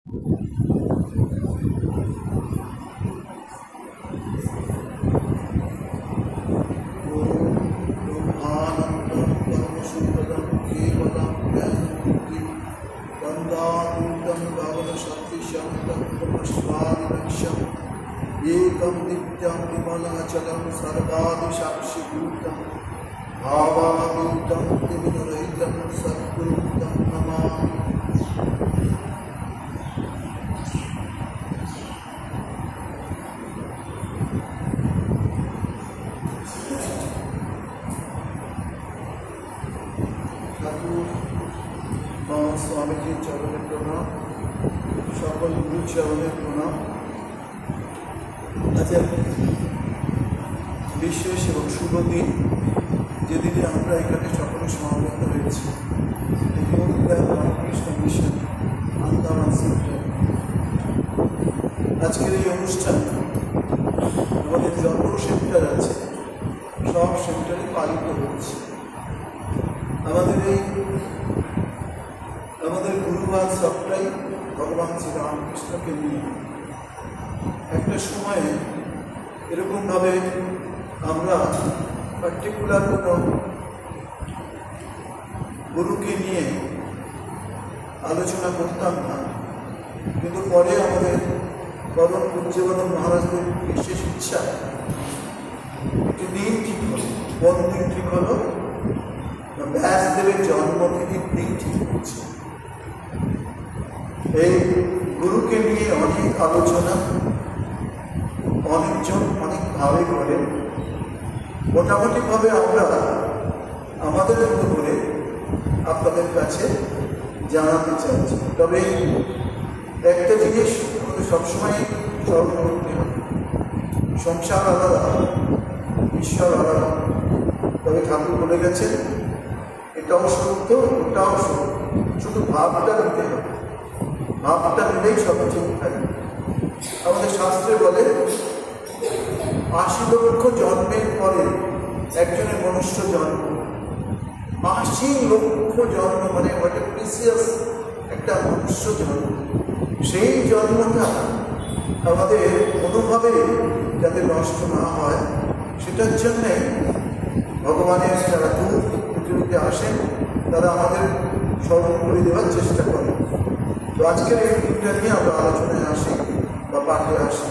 एकं नित्यं विमलाचलं सर्वादिसाक्षिभूतं भावाभूतं त्रिविधरहितं सद्गुरुं नमामि। स्वामी चरण प्रणाम, सकल गुरु चरण प्रणाम। আচ্ছা, বিশেষ এবং শুভ দিন, যেদিনে আমরা এখানে সকলে সমবেত হয়েছি রামকৃষ্ণ মিশন আন্দামান সেন্টার। আজকের এই অনুষ্ঠান আমাদের যত সেন্টার আছে সব সেন্টারে পালিত হচ্ছে। আমাদের গুরুবাদ সবটাই ভগবান শ্রী রামকৃষ্ণকে নিয়ে। একটা সময়ে এরকমভাবে আমরা পার্টিকুলার কোনো গুরুকে নিয়ে আলোচনা করতাম না, কিন্তু পরে আমাদের পরম পূজ্যবাদন মহারাজদের বিশেষ ইচ্ছা একটি দিন ঠিক হল। কোন দিন ঠিক হলো? ব্যাসদেবের জন্মতিথির দিন ঠিক হচ্ছে। এই গুরুকে নিয়ে অনেক আলোচনা অনেকজন অনেকভাবে করেন। মোটামুটিভাবে আমরা আমাদের মতো করে আপনাদের কাছে জানাতে চাইছি। তবে একটা জিনিস আমাদের সবসময় স্মরণ করতে হবে, সংসার আলাদা, ঈশ্বর আলাদা। তবে ঠাকুর বলে গেছেন এটাও সত্য ওটাও সত্য, শুধু ভাবটা নিতে হবে। ভাবটা নিলেই সব ঠিক থাকে। আমাদের শাস্ত্রে বলে ৮০ লক্ষ জন্মের পরে একজনের মনুষ্য জন্ম। ৮০ লক্ষ জন্ম মানে একটা প্রিসিয়াস একটা মনুষ্য জন্ম। সেই জন্মটা আমাদের কোনোভাবে যাতে নষ্ট না হয় সেটার জন্যে ভগবানের যারা দূত পৃথিবীতে আসেন তারা আমাদের স্মরণ করে দেওয়ার চেষ্টা করে। তো আজকের এই দিনটা নিয়ে আমরা আলোচনায় আসি বা পাঠে আসি।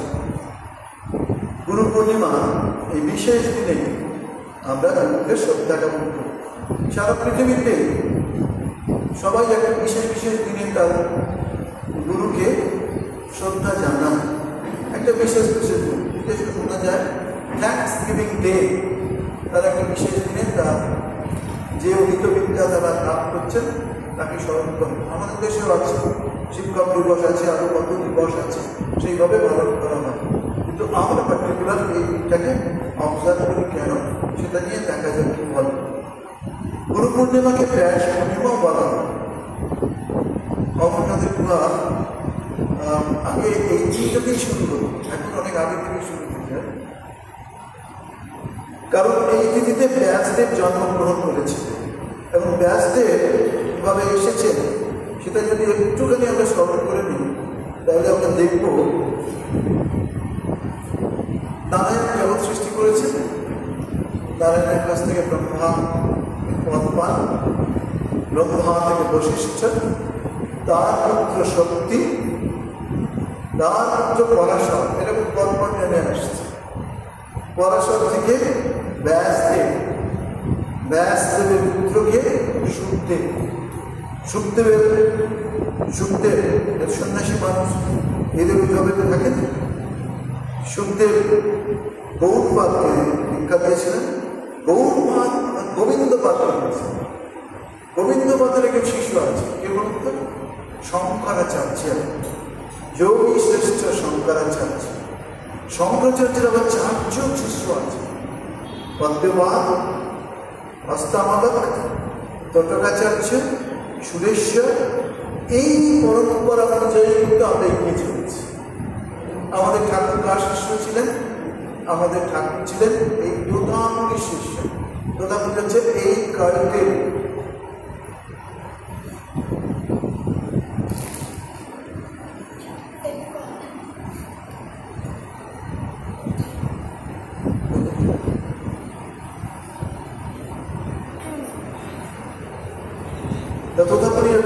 গুরু পূর্ণিমা এই বিশেষ দিনে আমরা গুরুকে শ্রদ্ধা জ্ঞাপন করি। সারা পৃথিবীতে সবাই একটা বিশেষ বিশেষ দিনে তার গুরুকে শ্রদ্ধা জানায়। একটা বিশেষ বিশেষ দিন বিদেশে শোনা যায় থ্যাঙ্কস গিভিং ডে। তারা একটা বিশেষ দিনে তার যে অধিক বিদ্যা তারা লাভ করছেন তাকে স্মরণ করেন। আমাদের দেশেও আছে, শিক্ষক দিবস আছে, আরও কত দিবস আছে, সেইভাবে পালন করা হয়। কিন্তু আমরা পার্টিকুলার এই দিনটাকে অবজার্ভ করি কেন সেটা নিয়ে দেখা যায় কি বলে। গুরু পূর্ণিমাকে ব্যাস পূর্ণিমাও বলা হয়। অমরনাথের গুহা আগে এই দিনটাতেই শুরু হতো, এখন অনেক আগে থেকে শুরু হয়ে যায়। কারণ এই তিথিতে ব্যাসদেব জন্মগ্রহণ করেছে এবং ব্যাসদেব কীভাবে এসেছেন সেটা যদি একটুখানি আমরা স্মরণ করে নিই তাহলে আমরা দেখব নারায়ণ জগৎ সৃষ্টি করেছেন। নারায়ণের কাছ থেকে ব্রহ্মা পদ পান, ব্রহ্মা থেকে বশিষ্ঠ, তার পুত্র শক্তি, তার পুত্র পরাশর, এরকম পরপর নেমে আসছে। পরাশর থেকে ব্যাসদেব, ব্যাসদেবের পুত্রকে সুখদেব, সুখদেব সন্ন্যাসী মানুষ, এদের জগতে থাকেন। সুখদেব গৌড়পাদকে শিক্ষা দিয়েছিলেন। গৌড়পাদ গোবিন্দপাদ হয়েছেন। গোবিন্দপাদের একজন শিষ্য আছে, কে বলুন তো? শঙ্করাচার্য, যোগী শ্রেষ্ঠ শঙ্করাচার্য। শঙ্করাচার্যের আবার ৪ জন শিষ্য আছে, পদ্মপাদ, হস্তামালক, তটকাচার্য, সুরেশ্বর। এই পরম্পরা অনুযায়ী কিন্তু আমরা এগিয়ে চলেছি। আমাদের ঠাকুর কার শিষ্য ছিলেন? আমাদের ঠাকুর ছিলেন এই দোতামুনির শিষ্য। দোতামুনি হচ্ছে এই কাল্টের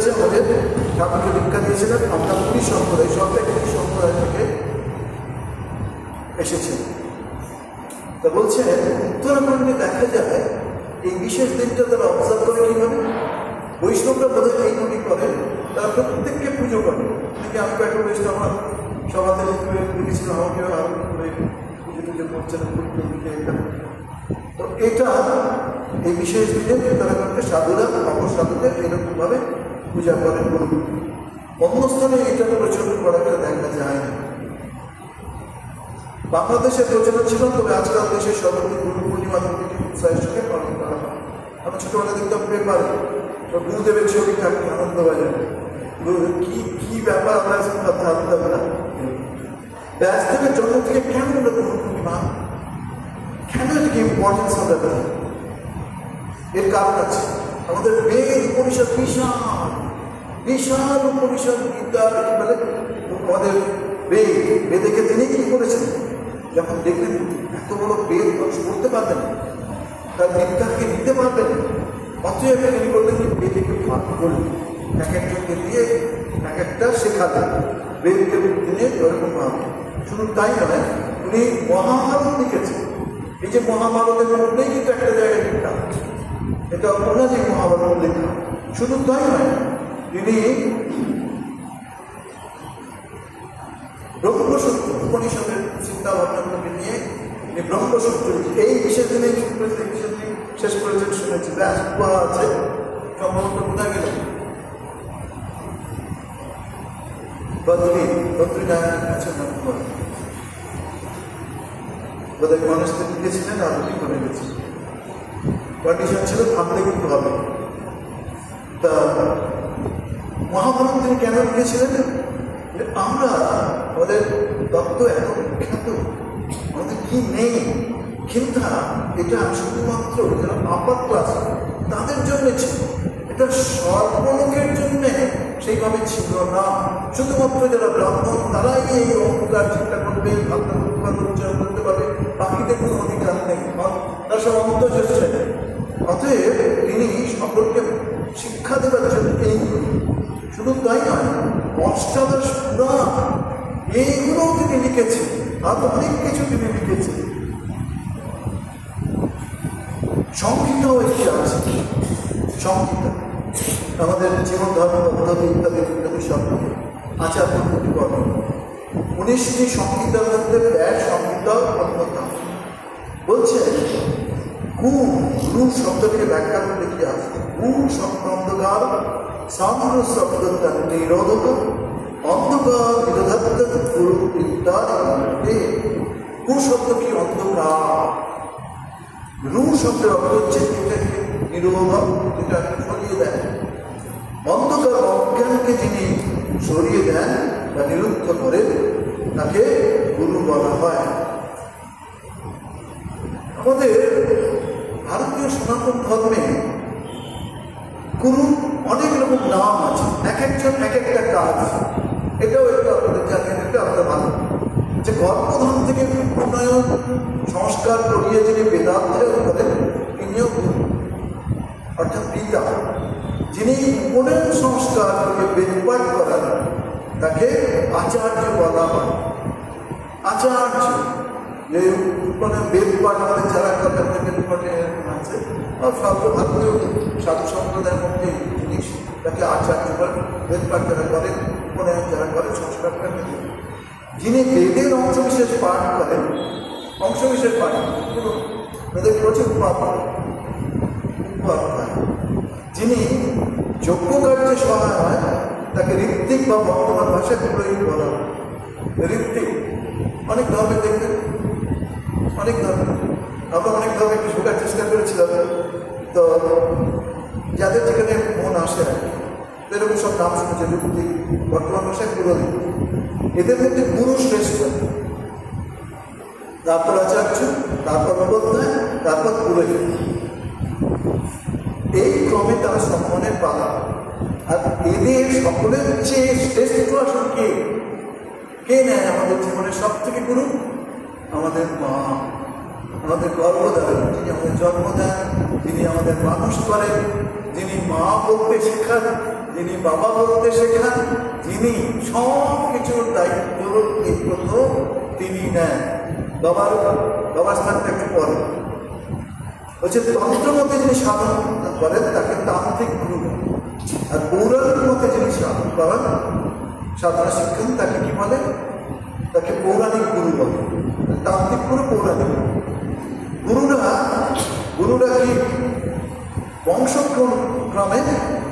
হচ্ছে আমাদের ঠাকুরকে দীক্ষা দিয়েছিলেন। আমরা পুরী সম্প্রদায়, সবটাই পুরী সম্প্রদায় থেকে এসেছে। তা বলছে উত্তরাখণ্ডে দেখা যায় এই বিশেষ দিনটা তারা অবজার্ভ করে কীভাবে, বৈষ্ণবরা বোধহয় এইগুলি করে, তারা প্রত্যেককে পুজো করে। দেখি আমি কয়েকটা বৈষ্ণব আমার সভাতে দেখেছিল, আমাকে আরো করে পুজো টুজো করছেন, তো এটা এই বিশেষ দিনে উত্তরাখণ্ডে সাধুরা অপর সাধুদের এরকমভাবে পূজা করেন। অন্য স্থানে এটা প্রচলন করা দেখা যায় না। বাংলাদেশের প্রচলন ছিল, তবে আজকাল দেশের সর্বত্র গুরু পূর্ণিমা উৎসাহের সঙ্গে পালন করা হয়। আমরা ছোটবেলা দেখতাম পেপারে গুরুদেবের ছবি থাকে আনন্দবাজার, কি ব্যাপার আমরা ভাবতাম না। ব্যাসদেবের জন্ম থেকে কেন আমরা গুরু পূর্ণিমা, কেন এটাকে ইম্পর্টেন্স আমরা দেয়? এর কারণ আছে, আমাদের বেদ উপনিষদ বিশাল বিশাল উপনিষদ গীতা বলে আমাদের বেদকে তিনি কি করেছেন, যখন দেখলেন এত বড় বেদ মানুষ পড়তে পারবেন না, তার বিদ্যাকে নিতে পারবেন না, অতএব তিনি বললেন যে বেদকে ভাগ করলেন, এক একজনকে দিয়ে এক একটা শেখালেন বেদকে তিনি ওরকম ভাবে। শুধু তাই নয়, উনি মহাভারত লিখেছেন। এই যে মহাভারতের মধ্যেই কিন্তু একটা জায়গায় লেখা, এটা ওনারই মহাভারত লেখা। শুধু তাই নয়, তিনি ব্রহ্মসূত্র উপনিষদের চিন্তা ভাবনাগুলোকে নিয়ে ব্রহ্মসূত্র এই বিশেষ দিনে শেষ করেছেন শুনেছি। ব্যাস আছে সম্ভবত কোথায় গেল বদ্রীনারায়ণের কাছে বোধহয় মানুষকে লিখেছিলেন, আপনি করে গেছেন। কন্ডিশন ছিল থামলে কিন্তু হবে। তা মহাভারত তিনি কেন লিখেছিলেন? আমরা আমাদের তত্ত্ব এত বিখ্যাত, আমাদের কি নেই, চিন্তা এটা শুধুমাত্র যারা আপাত ক্লাস তাদের জন্য ছিল, এটা সর্বলোকের জন্য সেইভাবে ছিল না। শুধুমাত্র যারা ব্রাহ্মণ তারাই এই অঙ্গীকার চিন্তা করবে, ভাবনা উচ্চারণ করতে পারবে, বাকিদের কোনো অধিকার নেই, তার সব অন্তর্চেষ্টা নেই। অতএব তিনি সকলকে শিক্ষা দেওয়ার জন্য এই, শুধু তাই নয়, অষ্টাদশ পুরাণ এইগুলোও তিনি লিখেছেন, আর অনেক কিছু তিনি লিখেছেন। সংহিতাও একটি আছে, সংহিতা আমাদের জীবন ধর্ম পদ্ধতি ইত্যাদি ইত্যাদি সব আচার পদ্ধতি বর্ণন। 19টি সংহিতার মধ্যে ব্যাস সংহিতা অন্যতম। বলছে গুরু শব্দকে ব্যাখ্যা করলে কি আসে? গুরু শব্দ অন্ধকার, সান্দ্র শব্দ তার নিরোধক, অন্ধকার বিরোধাত্মক গুরু বিদ্যার। গু শব্দ কি? অন্ধকার। রু শব্দের অর্থ হচ্ছে এটাকে নিরোধক, যেটা সরিয়ে দেন। অন্ধকার অজ্ঞানকে যিনি সরিয়ে দেন বা নিরুদ্ধ করেন তাকে গুরু বলা হয়। আমাদের ভারতীয় সনাতন ধর্মে গুরু অনেক রকম নাম আছে, এক একজন এক একটা কাজ। এটাও একটু আপনাদের জানেন, এটা আপনার ভালো যে গর্ভধান থেকে উন্নয়ন সংস্কার করিয়ে যিনি বেদাধ্যয়ন করেন তিনিও গুরু, অর্থাৎ পিতা। যিনি উপনয়ন সংস্কার করে বেদপাঠ করান তাকে আচার্য বলা হয়। আচার্য যে বেদপাঠ আমাদের যারা কথা বেদপাঠে আছে, সর্বভারতীয় সাধু সম্প্রদায়ের মধ্যে জিনিস তাকে আচার্য বলেন। বেদপাঠ যারা করেন, উপনয়ন যারা করেন, সংস্কার করেন, যিনি বেদের অংশবিশেষ পাঠ করেন, অংশবিশেষ পাঠ কোনো বেদের প্রচুর উপাধ্যায়, যিনি যজ্ঞ কার্যে সহায় হয় তাকে ঋত্বিক বা বর্তমান ভাষায় পুরোহিত বলা হয়। ঋত্বিক অনেক ধর্মে দেখবেন, অনেক ধর্মে আমরা অনেক ধর্মে একটু ঢোকার চেষ্টা করেছিলাম, তো যাদের যেখানে মন আসে আর এরকম সব নাম শুনেছে, ঋত্বিক, বর্তমান ভাষায় পুরোহিত। এদের মধ্যে গুরু শ্রেষ্ঠ, তারপর আচার্য, তারপর উপাধ্যায়, তারপর পুরোহিত। এই ক্রমে তারা সম্মানের পালা। আর এদের সকলের চেয়ে শ্রেষ্ঠ আসন কে? কে নেয় আমাদের জীবনের সব থেকে গুরু? আমাদের মা, আমাদের গর্ভধারী, যিনি আমাদের জন্ম দেন, যিনি আমাদের মানুষ করেন, যিনি মা বলতে শেখান, যিনি বাবা বলতে শেখান, যিনি সব কিছুর দায়িত্ব তিনি নেন। বাবার স্থানটা একটু পরে হচ্ছে তন্ত্র মতে যিনি সাধন করেন তাকে তান্ত্রিক গুরু, আর পৌরাণিক মতে যিনি সাধন করেন সাধনা শিক্ষান তাকে কি বলে? তাকে পৌরাণিক গুরু বলে। তান্ত্রিক গুরু, পৌরাণিক গুরুরা কি বংশক্রমে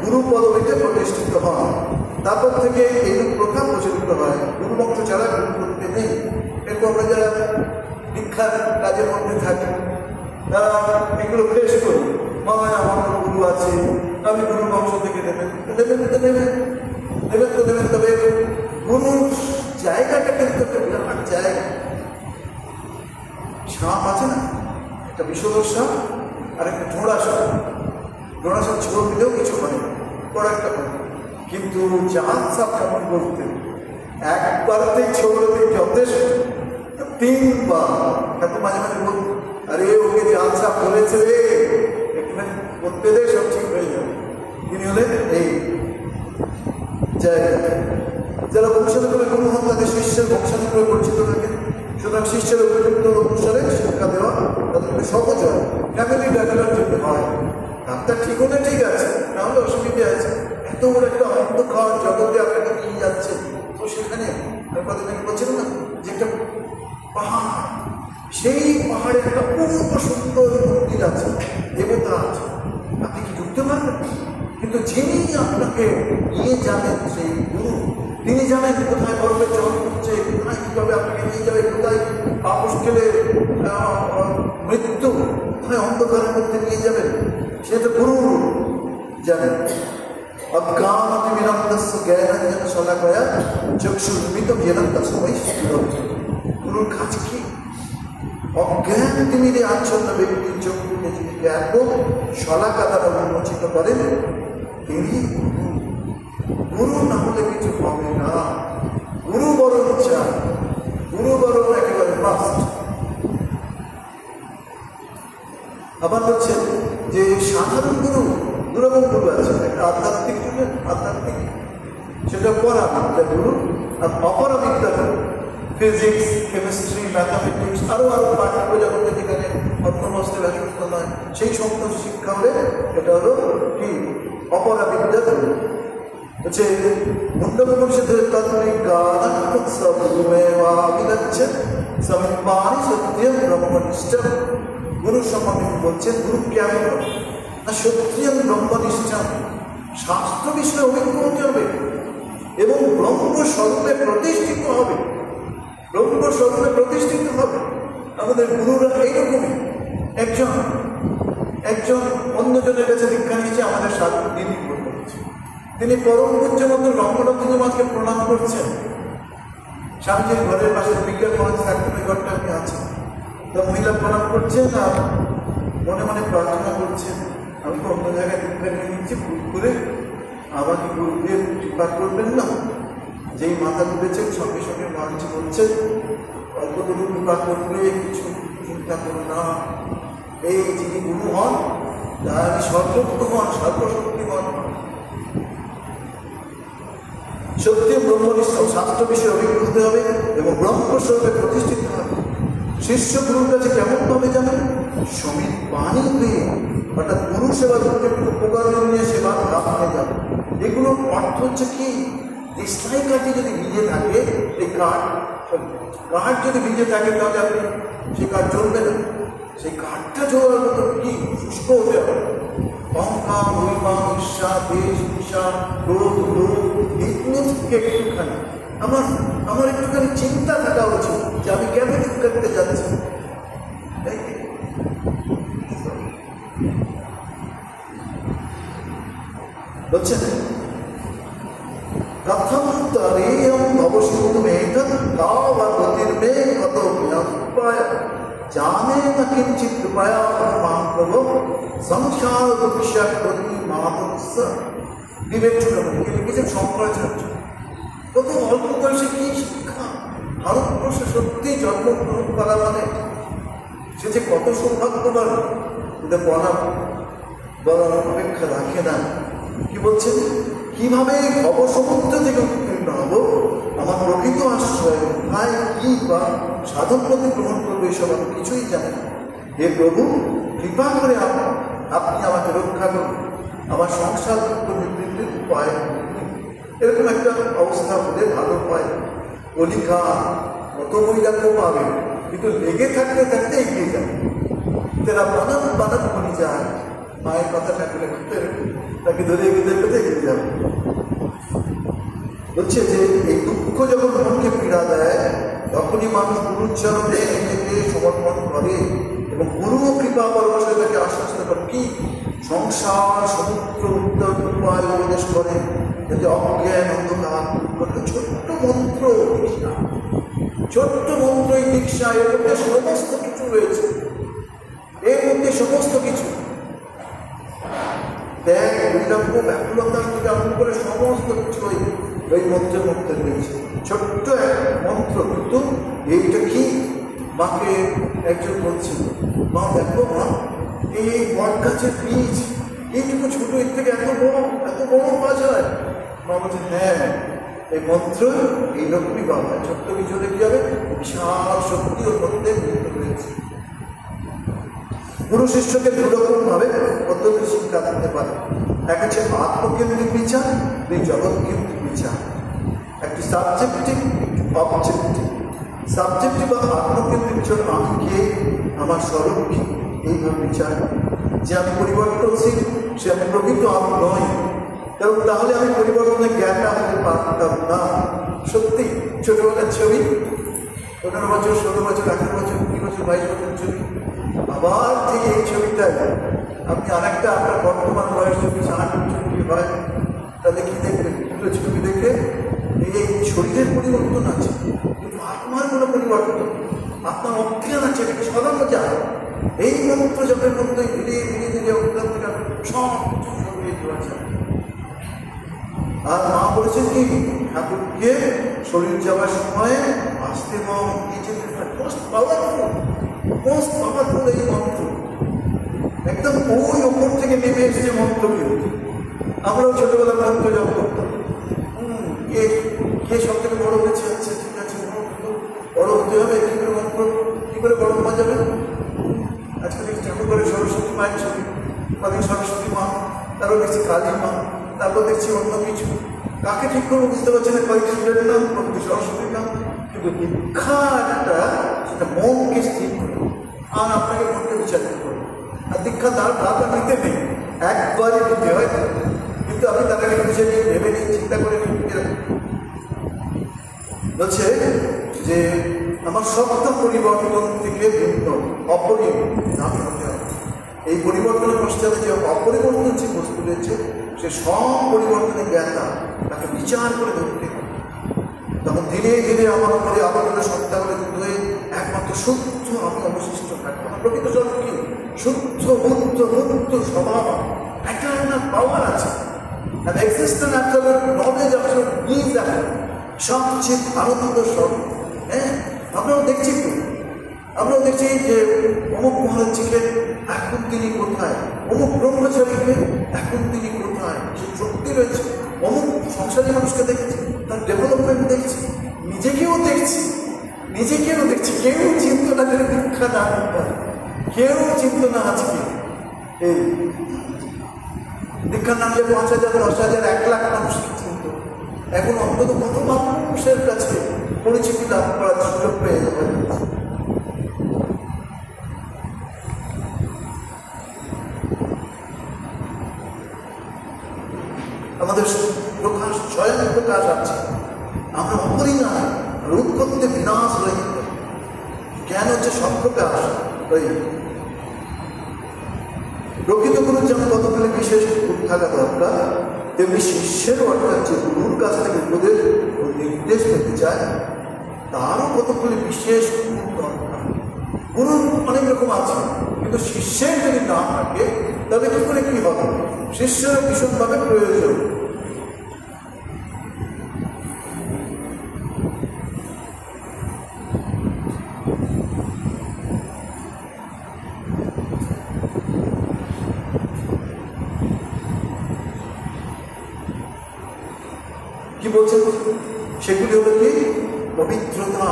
গুরু পদবীতে প্রতিষ্ঠিত হন। তারপর থেকে এইরূপ প্রথা প্রচলিত হয়, গুরু বংশ ছাড়া গুরু করতে নেই। এরপর আমরা যারা দীক্ষার কাজের মধ্যে থাকি তারা এগুলো ফেস করি, মামায় আমার গুরু আছে, আমি গুরু বংশ থেকে নেবেন, তবে গুরুর জায়গাটা কিন্তু একটা বিরাট জায়গা। সাপ আছে না, একটা বিষধর সাপ আর একটা ঢোড়া সাপ ছোট দিলেও কিছু হয়, বড় একটা হয়। কিন্তু জাত সাপ কেমন বলতেন, একবারতেই ছোড়তে যথেষ্ট, 3 বার। এত মাঝে মাঝে বলতো, আরে ওকে জাত সাপ বলেছে রে, একটুখানি করতে দে, সব ঠিক হয়ে যাবে। তিনি হলেন এই জায়গা। যারা বংশানুক্রমে গুরু হন তাদের শিষ্যের বংশানুক্রমে পরিচিত থাকেন। সুতরাং শিষ্যের উপযুক্ত অনুসারে শিক্ষা দেওয়া তাদেরকে সহজ হয়, ফ্যামিলি ডাক্তার যদি হয়। ডাক্তার ঠিক হলে ঠিক আছে, তাহলে অসুবিধে আছে। এত বড় একটা অন্ধকার জগতে আপনাকে নিয়ে যাচ্ছে, তো সেখানে কতদিন বলছিলাম না যে একটা পাহাড়, সেই পাহাড়ে একটা অপূর্ব সুন্দর মন্দির আছে, দেবতা আছে, আপনি কি ঢুকতে পারবেন? কিন্তু যিনি আপনাকে নিয়ে যাবেন সেই গুরু, তিনি জানেন কোথায় বরফের জল হচ্ছে, কোথায় কীভাবে আপনাকে নিয়ে যাবে, কোথায় পাপস খেলে মৃত্যু, কোথায় অন্ধকারের মধ্যে নিয়ে যাবেন, সে তো গুরু জানেন। অজ্ঞানতি বিনন্দস্য জ্ঞানাঞ্জন শলাকয়া চক্ষুর্মিত জ্ঞান তস্মৈ শ্রীগুরবে। গুরুর কাজ কি? অজ্ঞান তিমিরে আচ্ছন্ন ব্যক্তির চক্ষুকে যিনি জ্ঞান শলাকা দ্বারা উন্মোচিত করেন তিনি গুরু। না হলে কিছু হবে না। গুরু বরণ চাই, গুরু বরণ একেবারে মাস্ট। আবার বলছেন যে সাধারণ গুরু, দুরকম গুরু আছে, একটা আধ্যাত্মিক যুগের আধ্যাত্মিক, সেটা পরাবিদ্যা গুরু, আর অপরাবিদ্যা গুরু, ফিজিক্স, কেমিস্ট্রি, ম্যাথামেটিক্স, আরো পাঠ্য জগতে যেখানে অর্থমস্তে ব্যস্ত নয়, সেই সমস্ত শিক্ষা হলে এটা হলো কি অপরাবিদ্যা গুরু। হচ্ছে মুন্ডপনিষদের তাত্ত্বিক গানাত্মক সবুমেবাবিলচ্ছে সমিপানি সত্যম ব্রহ্মনিষ্ঠম। গুরু সম্বন্ধে বলছেন গুরু কেমন না, সত্যম ব্রহ্মনিষ্ঠম, শাস্ত্র বিষয়ে অভিজ্ঞ হতে হবে এবং ব্রহ্মস্বরূপে প্রতিষ্ঠিত হবে। ব্রহ্মস্বরূপে প্রতিষ্ঠিত হবে। আমাদের গুরুরা এইরকমই। একজন অন্যজনের কাছে দীক্ষা নিয়েছে, আমাদের সাধু দিদি করতে হচ্ছে, তিনি পরম পূজ্য মতো রঙ্গনাথ মাকে প্রণাম করছেন। স্বামীজির ঘরের পাশে বিজ্ঞান মহাজ ফ্যাক্টরি ঘরটা আপনি আছেন, তা মহিলা প্রণাম করছেন আর মনে মনে প্রার্থনা করছেন, আমি তো অন্য জায়গায় দীক্ষা নিয়ে নিচ্ছি, ভুল করে আমাকে গুরুদেব কৃপা করবেন না। যেই মাথা তুলেছেন সঙ্গে সঙ্গে মহারাজ বলছেন, অল্পটুকু কৃপা করবে, কিছু চিন্তা করো না। এই যিনি গুরু হন তার সর্বোত্ত হন, সর্বশক্তিমান হন। সত্যি ব্রহ্মনিষ্ঠ, শাস্ত্র বিষয়ে অভিজ্ঞ হতে হবে এবং ব্রহ্মস্বরূপে প্রতিষ্ঠিত হবে। শিষ্য গুরুর কাছে কেমন ভাবে জানেন? সমিত পানি পেয়ে, অর্থাৎ গুরু সেবা উপকার নিয়ে সেবা লাভ যাবে। এগুলোর অর্থ হচ্ছে কি, দেশলাই কাঠি যদি ভিজে থাকে, এই কাঠ যদি ভিজে থাকে তাহলে আপনি সেই কাঠ জ্বলবে না। সেই কাঠটা জ্বলার মতো কি শুষ্ক হতে হবে। অহংকার, অভিমান, ঈর্ষা, দেশ, ঈর্ষা, ক্রোধ, লোভ, এগুলো থেকে একটুখানি আমার একটুখানি চিন্তা থাকা উচিত যে আমি কেন দীক্ষা করতে যাচ্ছি। বলছেন প্রথমন্তরেয়ম ভবসিন্ধুমেতৎ তাবগতির্মে কতোপ্যপায় জানে না কিঞ্চিৎ কৃপয়া মাং প্রভো সংসার দুঃখী মাতস্য। বিবেক চূড়ামণি লিখেছেন শঙ্করাচার্য। কত অল্প বয়সে কি শিক্ষা! ভারতবর্ষে সত্যি জন্মগ্রহণ করা মানে সে যে কত সৌভাগ্যবান, এটা বলার অপেক্ষা রাখে না। কি বলছেন? কিভাবে ভবসমুদ্র থেকে উত্তীর্ণ হব, আমার প্রকৃত আশ্রয় কোথায়, কি বা সাধন পথে গ্রহণ করবো, এসব আমি কিছুই জানি না। হে প্রভু, কৃপা করে আপনি আমাকে রক্ষা করুন, আমার সংসার নিবৃত্তির উপায়। এরকম একটা অবস্থা হলে ভালো হয়। কলিকা কত বৈরাগ্য পাবে, কিন্তু লেগে থাকতে থাকতে এগিয়ে যাবে। তারা বানান বানান বলি যায়, মায়ের কথা ঠাকুরে তাকে ধরে এগিয়ে এগিয়ে যাবে। বলছে যে এই দুঃখ যখন মনকে পীড়া দেয়, তখনই মানুষ গুরুচরণে নিজেকে সমর্পণ করে এবং গুরু কৃপা পরবশে তাকে আশ্বস্ত করে কি সংসার সমুদ্র উত্তর উপায় উপদেশ করে, যাতে অজ্ঞান অন্ধকার। ছোট্ট মন্ত্র দীক্ষা, ছোট্ট মন্ত্র এই দীক্ষা, এর মধ্যে সমস্ত কিছু রয়েছে, এর মধ্যে সমস্ত কিছু ত্যাগ, বৈরাগ্য, ব্যাকুলতা থেকে আরম্ভ করে সমস্ত কিছু ওই মন্ত্রের মধ্যে রয়েছে। ছোট্ট এক মন্ত্র, কিন্তু এইটা কি মাকে একজন বলছিল, মা দেখো মা, এই বট গাছের বীজ এইটুকু ছোট, এর থেকে এত বড় গাছ হয়। মা বলছে হ্যাঁ, এই মন্ত্র এইরকমই বাবা, ছোট্ট বীজ হলে কি হবে, বিশাল শক্তি ওর মধ্যে নিহিত রয়েছে। গুরু শিষ্যকে দুরকম ভাবে পদ্ধতি শিক্ষা দিতে পারে। এক হচ্ছে আত্মকেন্দ্রিক বিচার, দুই জগৎকেন্দ্রিক বিচার। একটি সাবজেক্টিভ, অবজেক্টিভ। সাবজেক্টিভ বা আত্মকেন্দ্রিক বিচার, আমি কে, আমার স্বরূপ কি, এইভাবে বিচার। যে আমি পরিবর্তনশীল, সে আমি প্রকৃত আমি নই, কারণ তাহলে আমি পরিবর্তনের জ্ঞানটা হতে পারতাম না। সত্যি ছোটবেলার ছবি, 15 বছর, 16 বছর, 18 বছর, 20 বছর, 22 বছর ছবি, আবার ঠিক এই ছবিটাই আপনি আরেকটা আপনার বর্তমান বয়স যদি 60 ছবি হয়, তাহলে কি দেখবেন? দুটো ছবি দেখে এই শরীরের পরিবর্তন আছে, কিন্তু আত্মার কোনো পরিবর্তন, আপনার অজ্ঞান আছে, এটাকে সরানো যায়। এই মন্ত্র জপের মধ্যে ধীরে ধীরে ধীরে অজ্ঞান থেকে সব কিছু সরিয়ে দেওয়া যায়। আর মা বলেছেন কি, ঠাকুরকে শরীর যাওয়ার সময় আসতে মোস্ট পাওয়ারফুল এই মন্ত্র, একদম ওই ওপর থেকে নেমে এসেছে মন্ত্র। আমরাও ছোটবেলার মন্ত্র জপ করতাম, কে সব থেকে বড় হয়েছে, আচ্ছা ঠিক আছে, বড় হতে হবে, কি করে মন্ত্র, কি করে বড় হওয়া যাবে। আজকে দেখছি ঠাকুর করে সরস্বতী মায়ের ছবি, কদিন সরস্বতী মা, তারপর দেখছি কালী মা, তারপর দেখছি অন্য কিছু, কাকে ঠিক করে বুঝতে পারছে না, কয়েকটি স্টুডেন্টের নাম, কয়েকটি সরস্বতীর নাম। কিন্তু দীক্ষা একটা, সেটা মনকে স্থির করে আর আপনাকে মনকে বিচারিত করবে। আর দীক্ষা তার বারবার নিতে নেই, একবারই নিতে হয়, কিন্তু আপনি তার আগে বুঝে নিন, ভেবে নিন, চিন্তা করে নিন। বলছে যে আমার সত্য পরিবর্তন থেকে ভিন্ন, অপরিম নাম হতে হবে। এই পরিবর্তনের পশ্চাতে যে অপরিবর্তনশীল বস্তু রয়েছে, সে সব পরিবর্তনের জ্ঞাতা তাকে বিচার করে ধরতে হবে। তখন ধীরে ধীরে আমার উপরে আবরণের সত্তাগুলো যুক্ত হয়ে একমাত্র শুদ্ধ আমি অবশিষ্ট থাকবো। আমার প্রকৃত জন্ম কি? শুদ্ধ মুক্ত স্বভাব, একটা পাওয়ার আছে, এক্সিস্টেন্স অ্যাবসলিউট নলেজ, অ্যাবসলিউট বিজ আছে, সবচেয়ে আনন্দ স্বরূপ। হ্যাঁ, আমরাও দেখছি তো, আমরাও দেখছি যে অমুক মহারাজজিকে এখন তিনি কোথায়, অমুক ব্রহ্মচারীকে এখন তিনি কোথায়, সেই শক্তি রয়েছে। অমুক সংসারী মানুষকে দেখছি, তার ডেভেলপমেন্ট দেখছি, নিজেকেও দেখছি। কেউ চিন্তা না করে দীক্ষা না করতে, কেউ চিন্তা না। আজকে এই দীক্ষার নাম যে 5,000, 10,000, 1 লাখ মানুষকে চিনত, এখন অন্তত কত মানুষের কাছে পরিচিতি লাভ করার সুযোগ পেয়ে যাবে। আমাদের প্রকাশ, স্বয়ং প্রকাশ আছে, আমরা অপরিণাম, রোধ করতে বিনাশ হয়ে যেতে। জ্ঞান হচ্ছে সব প্রকাশ। ওই প্রকৃত গুরুর যেমন কতগুলি বিশেষ গুণ থাকা দরকার, তেমনি শিষ্যেরও, অর্থাৎ যে গুরুর কাছ থেকে উপদেশ ও নির্দেশ পেতে চায়, তারও কতগুলি বিশেষ গুণ দরকার। গুরুর অনেক রকম আছে, কিন্তু শিষ্যের যদি না থাকে তবে কি করে কি হবে? শিষ্যেরও ভীষণভাবে প্রয়োজন। বলছেন? সেগুলি হলো কি? পবিত্রতা,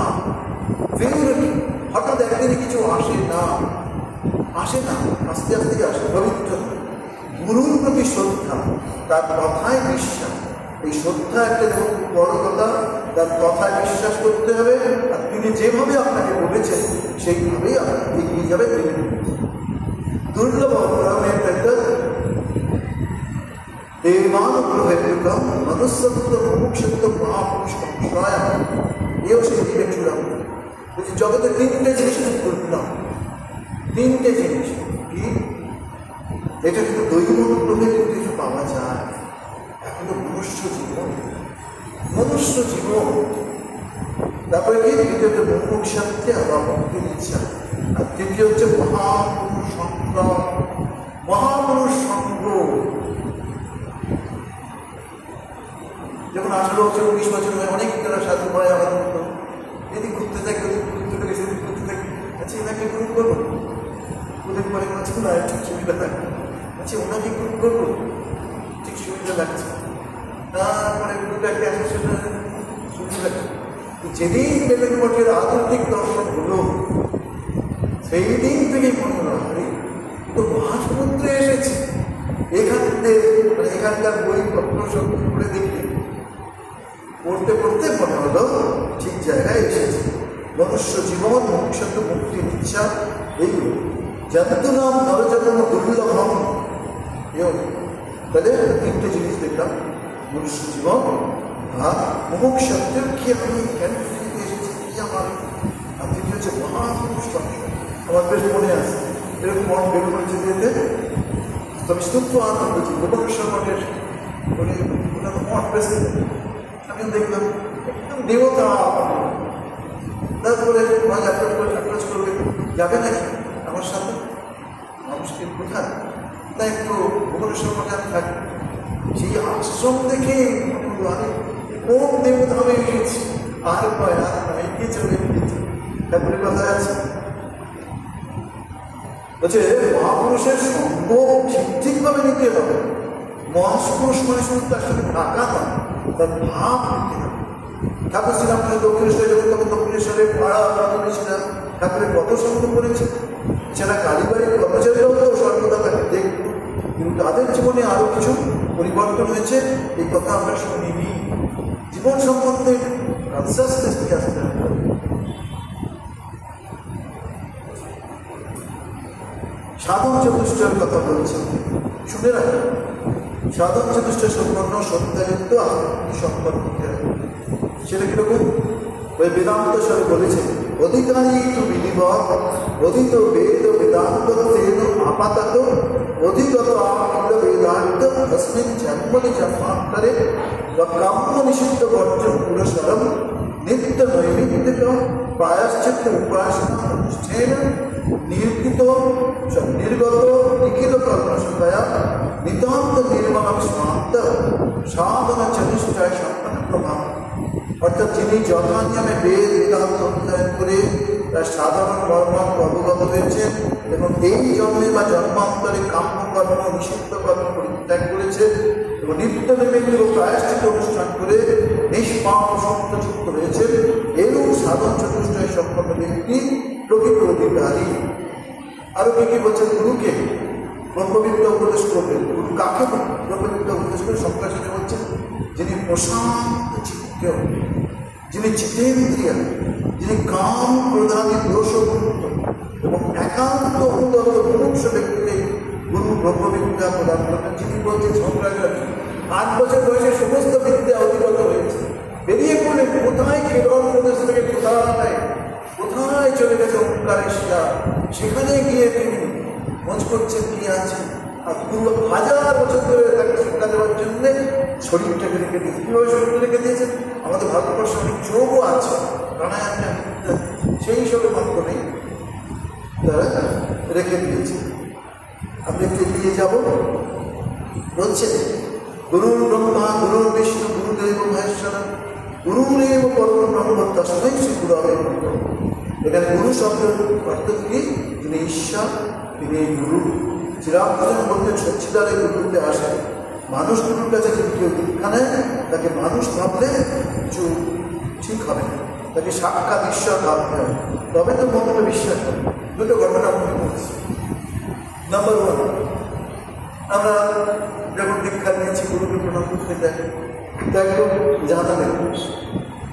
পিউরিটি। হঠাৎ একদিনে কিছু আসে না, আস্তে আস্তে আসে। পবিত্রতা, গুরুর প্রতি শ্রদ্ধা, তার কথায় বিশ্বাস। এই শ্রদ্ধা একটা খুব বড় কথা। তার কথায় বিশ্বাস করতে হবে, আর তিনি যেভাবে আপনাকে বলেছেন সেইভাবেই আপনাকে এগিয়ে যাবে। দুর্লভ অপরামের একটা দেবানুগ্রহের মনুষ্যত্ব মুমুক্ষুত্ব মহাপুরুষ সংশয়, এও সেই দিকে চূড়ান্ত। বলছি জগতের তিনটে জিনিস খুব দুর্লভ, তিনটে জিনিস কি? এটা কিন্তু দৈব অনুগ্রহে কিন্তু কিছু পাওয়া যায়। এখনো মনুষ্য জীবন, তারপরে কি? দ্বিতীয় হচ্ছে মুমুক্ষুত্বে বা মুক্তির ইচ্ছা, আর তৃতীয় হচ্ছে মহাপুরুষ সংগ্রাম, মহাপুরুষ সঙ্গ। যখন 18 বছর 19 বছর হয়, অনেক যারা সাধু হয় আমার মতো, যদি ঘুরতে থাকি, ঘুরতে থাকি, আচ্ছা এনাকে গ্রুপ করবো, ওদের পরে বলছে না ঠিক সুবিধা থাকে, আচ্ছা ওনাকে গ্রুপ করবো, ঠিক সুবিধা লাগছে। তারপরে গ্রুপে একটা অ্যাসোসিয়েশন সুবিধা লাগছে। যেদিন বেলুন মঠের আধ্যাত্মিক দর্শন হলো, সেই দিন থেকেই মনে হলো তো মহাসমুদ্রে এসেছে। এখানকার বইপত্র সব করে দেখি, পড়তে মনে হলো ঠিক জায়গায় এসেছে। মনুষ্য জীবন, মুমুক্ষুত্ব মুক্তির ইচ্ছা, এইগুলো যন্তু নাম নরজন্ম দুর্লভম। তাহলে তিনটে জিনিস দেখলাম, মনুষ্য জীবন আর মুমুক্ষুত্ব, কি আমি কেন ফিরে এসেছি, কি আমার, আর তৃতীয় হচ্ছে মহাপুরুষ সংশয়। আমার বেশ মনে আছে এরকম মঠ বেরোবার যেতে, তবে স্তূপ আনন্দ বলছি গোপেশ্বর মঠের ওনার মঠ প্রেসিডেন্ট আমি দেখলাম একদম দেবতা। তারপরে অ্যাপ্রোচ করবে, যাবে নাকি আমার সাথে? মানুষকে কোথায় না একটু ভুবনেশ্বর মঠে আমি থাকি। সেই আশ্রম দেখে আমি কোন দেবধামে গিয়েছি, আর নয় এগিয়ে চলে গিয়েছি। তারপরে কথা আছে বলছে মহাপুরুষের সঙ্গ ঠিকভাবে নিতে হবে। মহাপুরুষ মানে শুধু তার সাথে থাকা নয়, তার ভাব নিতে হবে। ঠাকুর শ্রীরামকৃষ্ণ দক্ষিণেশ্বরে যখন তখন দক্ষিণেশ্বরে পাড়া ছিলাম, ঠাকুরের কত সঙ্গ করেছে। সেটা কালীবাড়ির কর্মচারীরাও তো সর্বদা তাকে দেখত, কিন্তু তাদের জীবনে আরো কিছু পরিবর্তন হয়েছে, এই কথা আমরা শুনিনি। জীবন সম্বন্ধে কনসাসনেস নিয়ে আসতে হবে। সাধন চতুষ্টয়ের কথা বলছেন, শুনে রাখেন। সাধন চতুষ্টয় সম্পন্ন সত্যাযুক্ত সম্পন্ন হতে হবে। সেটা কিরকম? ওই বেদান্ত স্বরে বলেছে, অধিকারী তু বিধিবৎ অধিত বেদ বেদান্ত তেন আপাতত অধিগত আকিল বেদান্ত তস্মিন জন্মনি জন্মান্তরে কাম্য নিষিদ্ধ বর্জন পুরস্বরম নিত্য নৈমিত্তিক প্রায়শ্চিত্ত উপাসনা অনুষ্ঠেন নির্গত লিখিত কর্মসংখ্যা নিতান্ত নির্মল স্মান্ত সাধনা চতুষ্টয় সম্পন্ন প্রভাব। অর্থাৎ যিনি যথানিয়মে বেদ বেদান্ত অধ্যয়ন করে তার সাধারণ মর্মার্থ অবগত হয়েছেন এবং এই জন্মে বা জন্মান্তরে কাম্যকর্ম নিষিদ্ধ কর্ম পরিত্যাগ করেছেন এবং নিত্য নৈমিত্তিক প্রায়শ্চিত্ত অনুষ্ঠান করে নিষ্পাপ সত্যযুক্ত হয়েছেন, এরূপ সাধন চতুষ্টয় সম্পন্ন ব্যক্তি প্রকৃত অধিকারী। আরো কি বলছেন? গুরুকে ব্রহ্মবিদ্যা উপদেশ করবেন। গুরু কাকে ব্রহ্মবিদ্যা উপদেশ করে? শঙ্করাচার্য বলছেন, যিনি প্রশান্ত চিত্ত, যিনি চিতেন্দ্রিয়, যিনি কাম ক্রোধাদি দোষমুক্ত এবং একান্ত অনুগত মুমুক্ষ ব্যক্তিকে গুরু ব্রহ্মবিদ্যা প্রদান করবেন। যিনি বলছেন শঙ্করাচার্য 8 বছর বয়সে সমস্ত বিদ্যা অধিগত হয়েছে, বেরিয়ে পড়লেন কোথায় কেরল প্রদেশ থেকে কোথায় চলে গেছে ওঙ্কারেশ্বর, সেখানে গিয়ে তিনি মজ করছেন কি আছেন। আর পুরো 1000 বছর ধরে তাকে শিক্ষা দেওয়ার জন্য শরীরটাকে রেখে দিয়েছে। কীভাবে শরীরটা রেখে দিয়েছেন? আমাদের ভারতবর্ষে অনেক যোগও আছে, প্রাণায়াম, সেই হিসেবে ভক্ত নেই, তারা রেখে দিয়েছে। আপনি একটু এগিয়ে যাব। বলছে গুরুর ব্রহ্মা গুরুর বিষ্ণু গুরুদেব মহেশ্বর গুরুরেব পরম ব্রহ্ম তস্मै শ্রী গুরবে নমঃ। এখানে গুরু শব্দের অর্থ কি? তিনি ঈশ্বর, তিনি গুরু। শ্রীরামকৃষ্ণ বলতেন সচ্চিদারে গুরুতে আসে, মানুষ গুরুর কাছে যদি কেউ দীক্ষা নেয় তাকে মানুষ ভাবলে কিছু ঠিক হবে না, তাকে সাক্ষাৎ ঈশ্বর ভাবতে হবে, তবে তো মন্ত্র বিশ্বাস হবে। দুটো ঘটনা মনে পড়ছে। নাম্বার ওয়ান, আমরা যখন দীক্ষা নিয়েছি গুরুকে প্রণাম করতে যাই, দেখলো জানালেন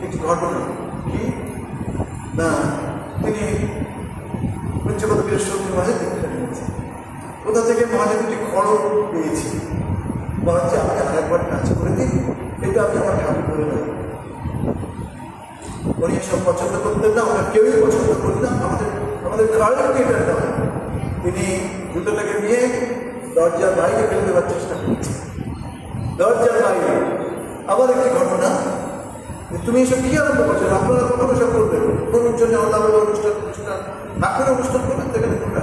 একটি ঘটনা কি না, তিনি পঞ্চগত বৃহস্পতি মাঝে দীক্ষা নিয়েছেন। কোথা থেকে মাঝে দুটি খড়গ পেয়েছি, বরঞ্চ আমি আরেকবার কাজ করে দিই, এটা আমি আমার ঠাকুর করে দেব। উনি এসব পছন্দ করতেন না, আমরা কেউই পছন্দ করি না, আমাদের কারণকে এটা নয়। তিনি দুটোটাকে নিয়ে দরজার বাইরে ফেলে দেওয়ার চেষ্টা করছেন। দরজার বাইরে আবার একটি ঘটনা, তুমি এসব কি আরম্ভ করছো, আপনারা কখনো সব করবেন, কোন জন্য আল্লাহ অনুষ্ঠান ঠাকুরের অনুষ্ঠান করবেন, সেখানে কোনটা।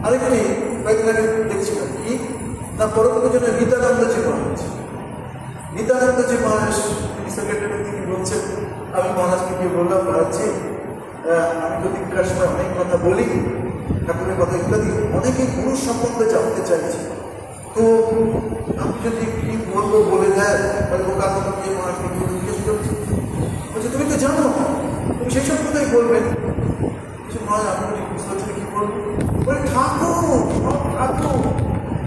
আরেকটি কয়েকদিন আগে দেখছিলাম কি না, পরবর্তী গীতানন্দজি মহারাজ, গীতানন্দজি মহারাজ তিনি সেক্রেটারি, তিনি বলছেন, আমি মহারাজকে গিয়ে বললাম, মহারাজজি আমি তো দীক্ষার সময় অনেক কথা বলি, ঠাকুরের কথা ইত্যাদি, অনেকেই গুরুর সম্বন্ধে জানতে চাইছে, তো আমি যদি কি বলবো বলে দেয়, তাহলে ও কারণ গিয়ে মহারাজকে জিজ্ঞেস করছি, বলছে তুমি তো জানো, তুমি সেই সব কথাই বলবেন। মহারাজ আমি যদি বুঝতে পারছি কি বলবো, বলে ঠাকুর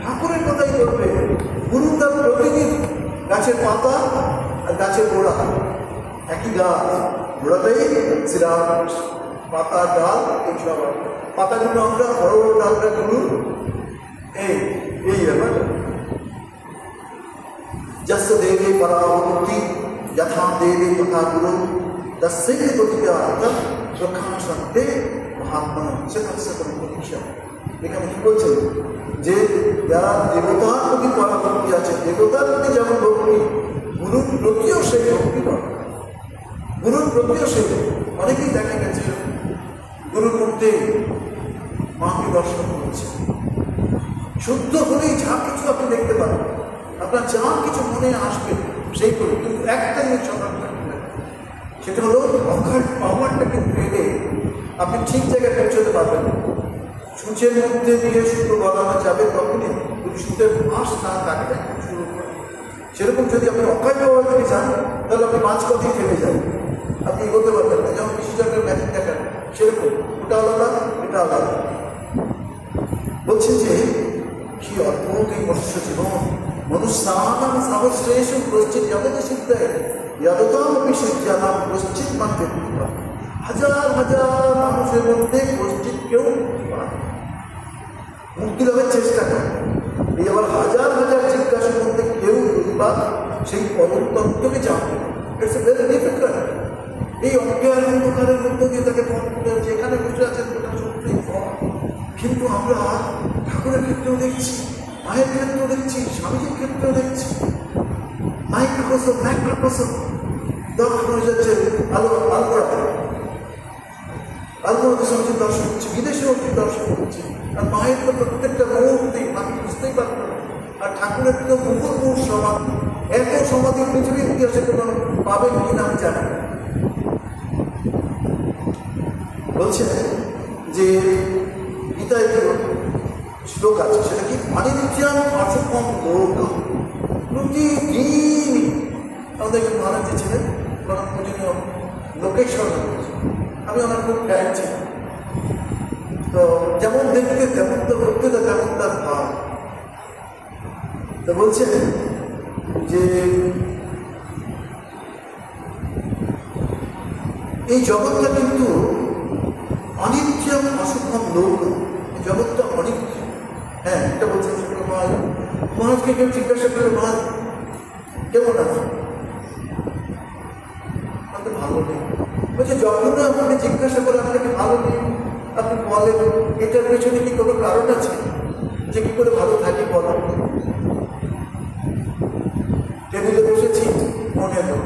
ঠাকুরের কথাই বলবে। গুরু তার প্রতিনিধি, গাছের পাতা আর গাছের গোড়া একই গাছ, গোড়াটাই শ্রীরাম, পাতা ডাল এই সব, পাতাগুলো আমরা বড় বড় ডালটা গুরু, এই ব্যাপার। যস্য দেবে পরামূর্তি যথা দেবে তথা গুরু তস্যৈব প্রতিজ্ঞার্থম রক্ষাংশন্তে মহাত্মা সে। এখানে কি বলছেন যে যারা দেবতার প্রতি পরাভক্তি আছে, দেবতার প্রতি যেমন ভক্তি, গুরুর প্রতিও সেই ভক্তি দরকার। গুরুর প্রতিও সেই, অনেকেই দেখা গেছে গুরুর মধ্যে মাকে দর্শন করছে, শুদ্ধ হলেই যা কিছু আপনি দেখতে পাবেন, আপনার যা কিছু মনে আসবে সেই করে, কিন্তু একটা জিনিস সতর্ক থাকবেন, সেটা হলো অখাট পাওয়ারটাকে পেলে আপনি ঠিক জায়গায় পৌঁছতে পারবেন না। সূচের মধ্যে দিয়ে সুতো গলানো যাবে তখনই, যদি সুতের মাস না থাকে শুরু করে, সেরকম যদি আপনি অখাট পাওয়ার থেকে যান, তাহলে আপনি মাঝ পথেই থেমে যাবেন, আপনি এগোতে পারবেন না। যেমন কৃষিচক্রের ম্যাজিক দেখান, সেরকম ওটা আলাদা এটা আলাদা। বলছেন যে কি অদ্ভুত এই মনুষ্য জীবন, মনুষ্যানাম সর্বশ্রেষ্ঠ প্রশ্চিত জগতে সিদ্ধ যততামপি সিদ্ধানাম প্রশ্চিত মাত্রে, হাজার হাজার মানুষের মধ্যে প্রশ্চিত কেউ মুক্তি লাভের চেষ্টা করে, এই আবার হাজার হাজার জিজ্ঞাসার মধ্যে কেউ বা সেই পরম তত্ত্বকে জানবে, ইটস এ ভেরি ডিফিকাল্ট। এই অজ্ঞান অন্ধকারের মধ্যে দিয়ে তাকে যেখানে বসে আছেন ওটা সত্যিই ফল। কিন্তু আমরা ঠাকুরের ক্ষেত্রেও দেখছি, মায়ের ক্ষেত্রেও দেখছি, স্বামীজির ক্ষেত্রেও দেখছি, মাইক্রোকোসম ম্যাক্রোকোসম দর্শন হয়ে যাচ্ছে। আলমোড়াতে স্বামীজির দর্শন হচ্ছে, বিদেশেও দর্শন হচ্ছে, আর মায়ের তো প্রত্যেকটা মুহূর্তে আমি বুঝতেই পারতাম না। আর ঠাকুরের তো মুহুর্মুর সমাধি, এত সমাধি পৃথিবীর ইতিহাসে কোনো পাবেন কিনা আমি জানি না। বলছে যে গীতায় শ্লোক আছে, সেটা কি অনিত্যাম অসুখম লোক, প্রতিদিন আমাদের একজন মহারাজ ছিলেন, পরম পূজনীয় লোকেশ্বর, আমি আমার খুব ফ্যান ছিলাম। তো যেমন দেখতে তেমন তো করতে, তেমন তার ভাব। তো বলছে যে এই জগৎটা কিন্তু অনিত্যম অসুখম লোক, জগৎটা অনিত্য। হ্যাঁ, এটা বলছে মহারাজকে কেউ জিজ্ঞাসা করে, মহারাজ কেমন আছে, ভালো নেই। বলছে যখন আপনাকে জিজ্ঞাসা করে আপনাকে ভালো নেই, আপনি বলেন এটার পেছনে কি কোনো কারণ আছে যে কি করে ভালো থাকি বলেন। টেবিলে বসেছি, মনে হলো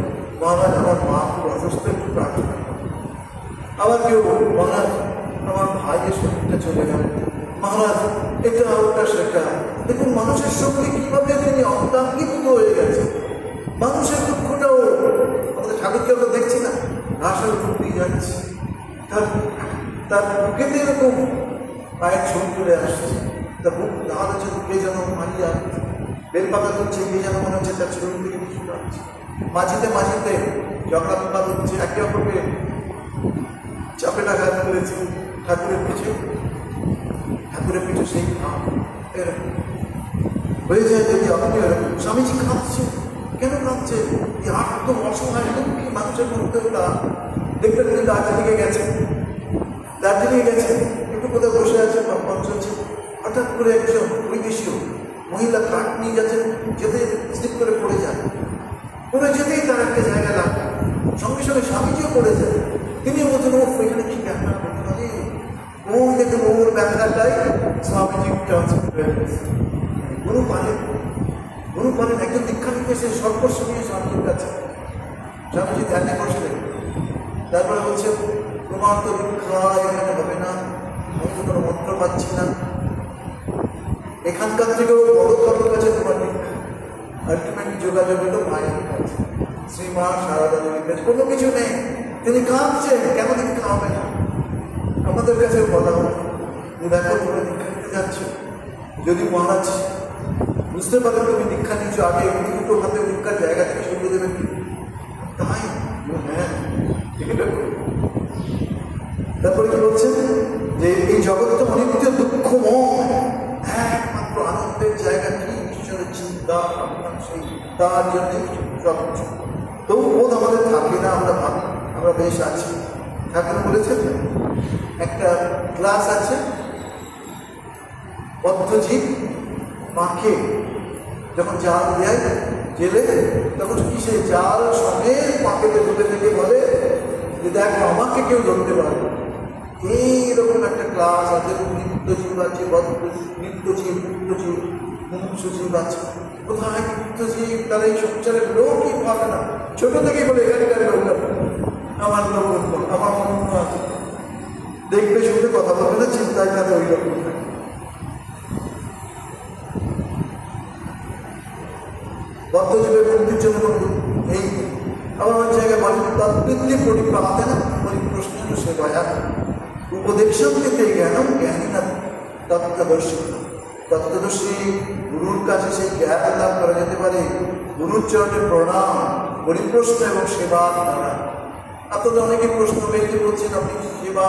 মহারাজ আমার মা খুব অসুস্থ, একটু প্রার্থনা। আবার কেউ মহারাজ আমার ভাইয়ের শরীরটা চলে গেল, মহারাজ এটা ওটা সেটা। দেখুন মানুষের শক্তি কিভাবে তিনি অন্তাঙ্গীভূত হয়ে গেছে। মানুষের দুঃখটাও আমাদের ঠাকুরকে আমরা দেখছি না, ভাষার উপর দিয়ে যাচ্ছে, তার বুকেতে এরকম পায়ের ছবি চলে আসছে, তার বুক না হচ্ছে কে যেন মারিয়ে আসছে। বেলপাতা তুলছে, গিয়ে যেন মনে হচ্ছে তার শরীর থেকে কিছু কাটছে। মাঝিতে মাঝিতে ঝগড়া বিবাদ হচ্ছে, একে অপরকে চাপেটা ঘাত করেছে ঠাকুরের পিঠে। ঠাকুরের পিঠে সেই ঘাম এরকম হয়ে যায়। যদি আপনি এরকম স্বামীজি কাঁদছে, কেন কাঁদছে? এই একদম অসহায় দুঃখী মানুষের মধ্যে ওটা দেখবেন। তিনি দার্জিলিংয়ে গেছেন, একটু কোথাও বসে আছে, চলছে, হঠাৎ করে একজন পরিবেশীয় মহিলা কাঠ নিয়ে যাচ্ছেন, যেতে স্লিপ করে পড়ে যায়। পড়ে যেতেই তার একটা জায়গা লাগে, সঙ্গে সঙ্গে স্বামীজিও পড়ে যায়। তিনি বলছেন, ও এখানে কি ব্যাখ্যা করতে পারি? ওর দেখে ওর ব্যাখ্যাটাই স্বামীজি ট্রান্সফার হয়ে গেছে। গুরু পালেন একজন দীক্ষা নিতে এসে সর্বস্ব নিয়ে স্বামীজির কাছে। স্বামীজি ধ্যানে বসলেন, তারপরে বলছেন, তোমার তো দীক্ষা এখানে হবে না, আমি তো কোনো মন্ত্র পাচ্ছি না, এখানকার থেকেও বড় কারোর কাছে তোমার দীক্ষা। আলটিমেট যোগাযোগ হলো মায়ের কাছে, শ্রীমা সারদা দেবীর কাছে। কোনো কিছু নেই, তিনি কাঁদছেন, কেন দীক্ষা হবে না? আমাদের কাছে বলা হতো, দেখো তোমরা দীক্ষা নিতে যাচ্ছ, যদি মহারাজ বুঝতে পারেন তুমি দীক্ষা নিচ্ছ, আগে দুটো হাতে দীক্ষার জায়গা থেকে সরিয়ে দেবেন কি? তাই হ্যাঁ, তারপরে কি বলছেন যে এই জগৎ তো অনিত্য দুঃখময়, একমাত্র আনন্দের জায়গা কি? ঈশ্বরের চিন্তা, আপনার সেই তার জন্য সব কিছু। তবু বোধ আমাদের থাকবে না, আমরা ভাবি আমরা বেশ আছি। ঠাকুর বলেছেন একটা ক্লাস আছে, বদ্ধজীব মাকে যখন জাল দেয় জেলে, তখন কি সেই জাল সমেত পাখিতে ধরে থেকে বলে যে দেখো আমাকে কেউ ধরতে পারবে। এইরকম একটা ক্লাস আছে। নিত্যজীব আছে, নিত্যজীব, মুক্তজীব, মুমুক্ষুজীব আছে। কোথায় নিত্যজীব? তারা এই সংসারের লোকই পাবে না, ছোট থেকেই বলে এখানকার লোক আমার লোক, আমার মন আছে, দেখবে শুনতে কথা বলবে না, চিন্তায় কাজে ওই রকম থাকে। বদ্ধজীবের মুক্তির জন্য এই আমার জায়গায় বলেন তৎপৃথি পরিপ্রাপ্তে না পরিপ্রশ্ন সেবায়া উপদেশম দিতে জ্ঞানম জ্ঞানী না তত্ত্বদর্শী গুরুর কাছে সেই জ্ঞান লাভ করা যেতে পারে গুরুর চরণে প্রণাম, পরিপ্রশ্ন এবং সেবার দ্বারা। আপনাদের অনেকে প্রশ্ন বেরিয়ে বলছেন আপনি সেবা,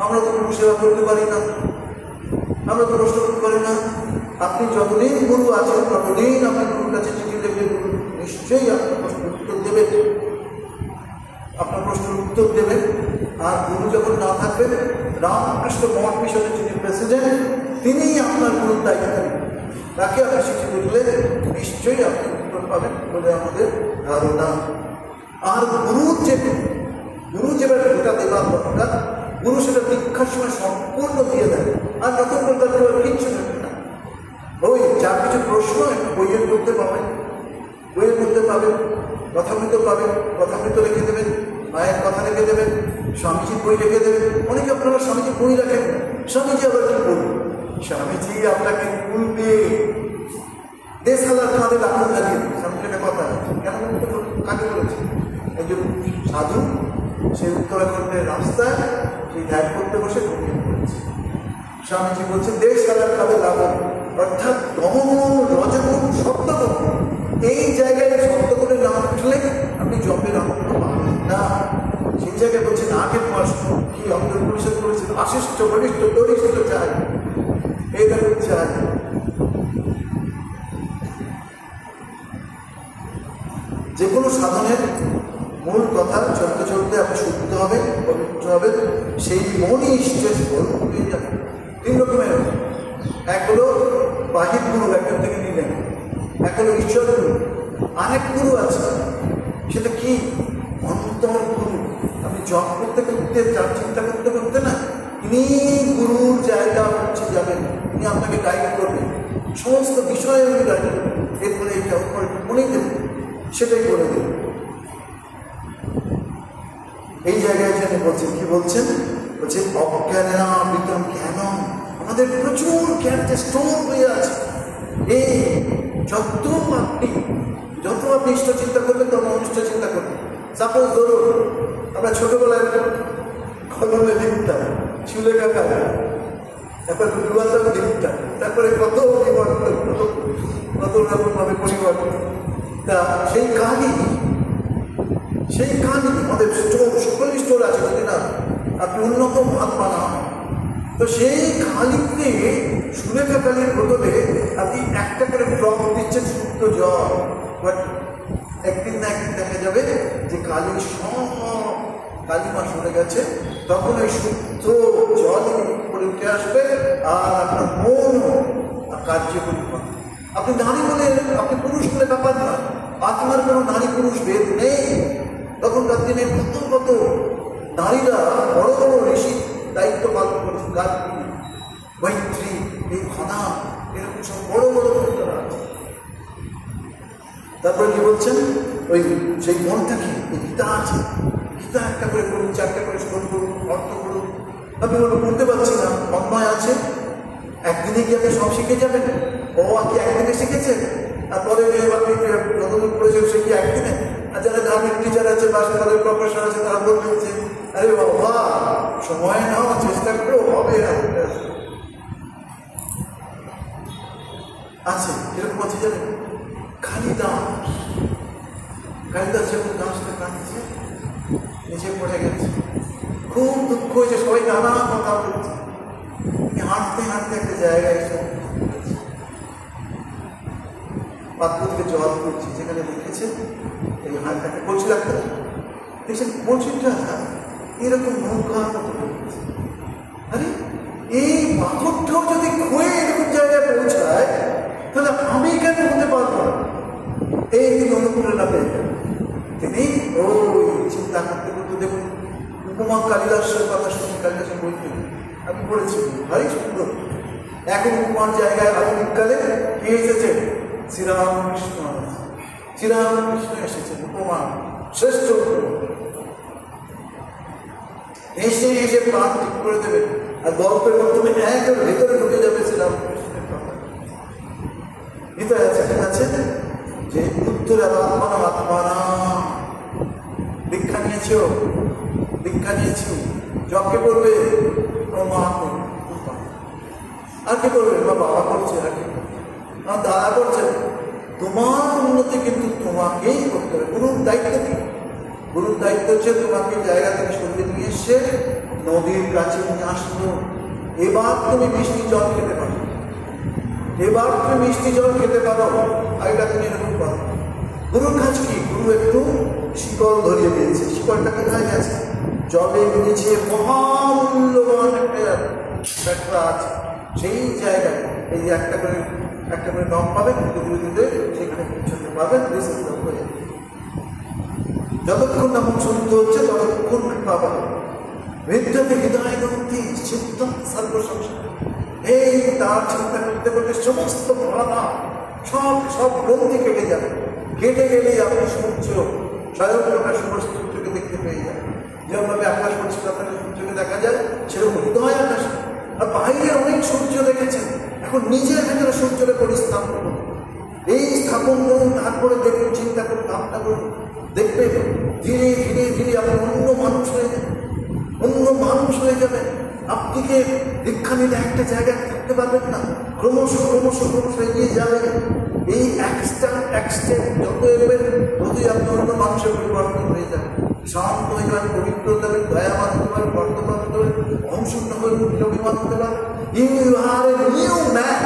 আমরা তো গুরু সেবা করতে পারি না, আমরা তো প্রশ্ন করতে পারি না। আপনি যতদিন গুরু আছেন ততদিন আপনি গুরুর কাছে চিঠি লিখে নিশ্চয়ই আপনার প্রশ্নের উত্তর দেবেন, আর গুরু যখন না থাকবেন, রামকৃষ্ণ মঠ মিশনের যিনি প্রেসিডেন্ট তিনিই আপনার গুরুর দায়িত্ব নেবেন। তাকে আপনি চিঠি লিখলে নিশ্চয়ই আপনি উত্তর পাবেন বলে আমাদের ধারণা। আর গুরু যেভাবে গোটা দেবার দরকার, গুরু সেটা দীক্ষার সময় সম্পূর্ণ দিয়ে দেয়। আর নতুন কলকাতা কিচ্ছু নেবে না। ওই যা কিছু প্রশ্ন বইয়ের করতে পাবেন, কথামৃত পাবেন, কথামৃত লিখে দেবেন, মায়ের কথা লিখে দেবেন, স্বামীজির বই লিখে দেবেন। অনেকে আপনারা স্বামীজির বই রাখেন, স্বামীজি আবার কি বলবেন? স্বামীজি আপনাকে তুলবে, দেশালার কাঁধে লাগানো লাগিয়ে দেবে। স্বামীজির একটা কথা কেন কাকে বলেছে? একজন সাধু সেই উত্তরাখণ্ডের রাস্তায় সেই ধ্যান করতে বসে ঘুমিয়ে পড়েছে। স্বামীজি বলছে দেশালার কাঁধে লাগানো, অর্থাৎ দমন, রজগুণ, সপ্তগুণ, এই জায়গায় সপ্তগুণের নাম উঠলে আপনি জপের আনন্দ পাবেন না। সেই জায়গায় বলছেন আগের মাস কি অন্তর পরিষদ করেছেন, আশিষ্ট বলিষ্ঠ দরিষ্ঠ চাই, এইটা চাই। যে কোনো সাধনের মূল কথা চলতে চলতে আপনি শুদ্ধ হবেন, পবিত্র হবেন, সেই মনই ঈশ্বরের স্বরূপ হয়ে যাবে। তিন রকমের, এক হলো বাহির গুরু, একজন থেকে নিলেন, এক হলো ঈশ্বর গুরু, আরেক গুরু আছে সেটা কি অন্তর গুরু। আপনি জপ করতে করতে, যার চিন্তা করতে করতে না, তিনি গুরুর জায়গা হচ্ছে যাবেন, তিনি আপনাকে গাইড করবেন, সমস্ত বিষয়ে উনি গাইড করবেন। এরপরে এইটা উনি দেবেন, সেটাই করে দেবেন। এই জায়গায় জন্য বলছেন, কি বলছেন? বলছে অজ্ঞানাবৃতম জ্ঞানম। আমাদের প্রচুর জ্ঞান যে স্টোর হয়ে আছে। এই যত আপনি ইষ্ট চিন্তা করবেন তত অনিষ্ট চিন্তা করবেন। সাপোজ ধরুন আমরা ছোটবেলায় কলমে লিখতাম, চুলে কাকা তারপরে ডুবাতাম দিকটা, তারপরে কত পরিবর্তন, কত রকমভাবে পরিবর্তন। তা সেই কাহিনী আমাদের স্টোর, সকলেই স্টোর আছে, যদি না আপনি উন্নত ভাত বানান, তো সেই কালিতে সুরেখা কালির বদলে আপনি একটা করে ড্রপ দিচ্ছেন শুদ্ধ জল, বাট একদিন না একদিন দেখা যাবে যে কালি সব কালিমা সরে গেছে, তখন ওই শুদ্ধ জল করে উঠে আসবে আর আপনার মন কার্যকরী হবে। আপনি নারী বলে, আপনি পুরুষ বলে ব্যাপার না, আত্মার কোনো নারী পুরুষ ভেদ নেই। তখনকার দিনে কত কত নারীরা বড় বড় ঋষি দায়িত্ব পালন করেছে, গায়ত্রী, মৈত্রী, এই ঘনা, এরকম সব বড় বড় মহিলারা আছে। তারপরে কি বলছেন, ওই সেই মনটাকে গীতা আছে, গীতা একটা করে করুন, চারটা করে শ্লোক করুন, অর্থ করুন। আপনি বলুন পড়তে পারছি না, অন্যায় আছে, একদিনে কি আপনি সব শিখে যাবেন? ও আপনি একদিনে শিখেছেন, তারপরে আপনি যতদূর পড়েছেন সে কি একদিনে? আর যারা গ্রামের টিচার আছে বা স্কুলের প্রফেসর আছে তারা বলবেন যে আরে বাবা সময় নাও, চেষ্টা করো, হবে আছে। এরকম আছে জানেন কালিদাস যখন গাছটা কাটছে নিচে পড়ে গেছে, খুব দুঃখ হয়েছে, সবাই নানা কথা বলছে, হাঁটতে হাঁটতে একটা জায়গায় এসে পাত্র থেকে জল পড়ছে, যেখানে লিখেছে এই হাঁটটাকে কলসি রাখতে হবে, দেখছেন কলসিটা এরকম নৌকার মতো রয়েছে। আরে এই পাথরটাও যদি ক্ষয়ে এরকম জায়গায় পৌঁছায় তাহলে আমি কেন হতে পারবো? এই তিনি অনুপ্রেরণা পেয়ে তিনি ওই চিন্তা করতে করতে দেখুন উপমা কালিদাসের কথা শুনে, কালিদাসের বই আমি পড়েছি, ভারী সুন্দর। এখন উপমার জায়গায় আধুনিককালে কে এসেছে? শ্রীরামকৃষ্ণ এসেছেন উপমা, শ্রেষ্ঠ এসে এসে প্রাণ ঠিক করে দেবে, আর গল্পের মাধ্যমে একের ভেতরে ঢুকে যাবে শ্রীরামকৃষ্ণের কথা। ভিতরে আছে যে উত্তরে আত্মানা দীক্ষা নিয়েছি, যজ্ঞে করবে মা করবে, আর কি করবে? বাবা করছে, আর কি দাদা করছে। তোমার উন্নতি কিন্তু তোমাকেই করতে হবে। গুরুর দায়িত্ব কি? গুরুর দায়িত্ব হচ্ছে তোমাকে জায়গা থেকে সরিয়ে নিয়ে এসে নদীর কাছে নিয়ে আসলো। এবার তুমি মিষ্টি জল খেতে পারো, আর এটা তুমি এরকম করো। গুরুর কাজ কি? গুরু একটু শিকল ধরিয়ে দিয়েছে, শিকলটা কোথায় গেছে? জলের নিচে মহামূল্যবান একটা আছে, সেই জায়গায় এই যে একটা করে নখ পাবেন, ধীরে সেখানে পৌঁছতে পারবেন। যতক্ষণ না মন শুদ্ধ হচ্ছে ততক্ষণ পাবেন। বিদ্যাতে হৃদয় গ্রন্থি চিন্তা সর্বসংসার, এই তার চিন্তা করতে করতে সমস্ত ভাবনা সব গ্রন্থি কেটে যাবে। কেটে গেলেই আপনি সূর্য স্বয়ং প্রকাশ সূর্যকে দেখতে পেয়ে যাবেন। যেমনভাবে আকাশ পরিষ্কার আপনাকে সূর্যকে দেখা যায়, সেরকম হৃদয় আকাশ। আর বাইরে অনেক সূর্য দেখেছেন, এখন নিজের ভেতরে সূর্যকে পরিস্থাপন করুন। এই স্থাপন করুন, তারপরে দেখুন, চিন্তা করুন, ভাবনা করুন, দেখবেন ধীরে ধীরে ধীরে আপনি অন্য মানুষ হয়ে যাবেন। আপনিকে দীক্ষা নিলে একটা জায়গায় থাকতে পারবেন না, ক্রমশ এগিয়ে যাবেন। এই এক স্টেপ যত এগোবেন ততই আপনি অন্য মানুষের পরিবর্তন হয়ে যাবেন, শান্ত হয়ে যাবেন, পবিত্র হতে পারেন, দয়াবান হতে পারেন, বর্তমান হতে পারেন, অংশূন্য হয়ে অভিমান হতে পারেন। You are a new man.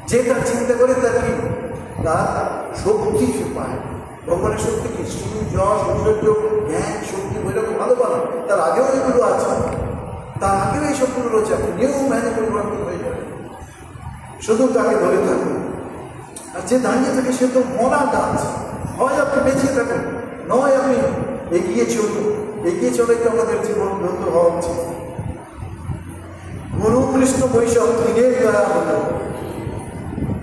যে তার চিন্তা করে তার কি তার শক্তি সে পায়। ভগবানের শক্তি কি? শুধু যশ, ঐশ্বর্য, জ্ঞান, শক্তি, বৈরাগ্য, ভালো ভালো, তার আগেও এগুলো আছে, তার আগেও এই সবগুলো রয়েছে। আপনি নিউ ম্যানে পরিবর্তন হয়ে যাবে, শুধু তাকে ধরে থাকুন। আর যে দাঁড়িয়ে থাকে সে তো মরা গাছ, হয় আপনি বেঁচে থাকুন, নয় আপনি এগিয়ে চলে তো আমাদের জীবন ব্রত হওয়া উচিত। গুরু কৃষ্ণ বৈষ্ণব তিনের দয়া হল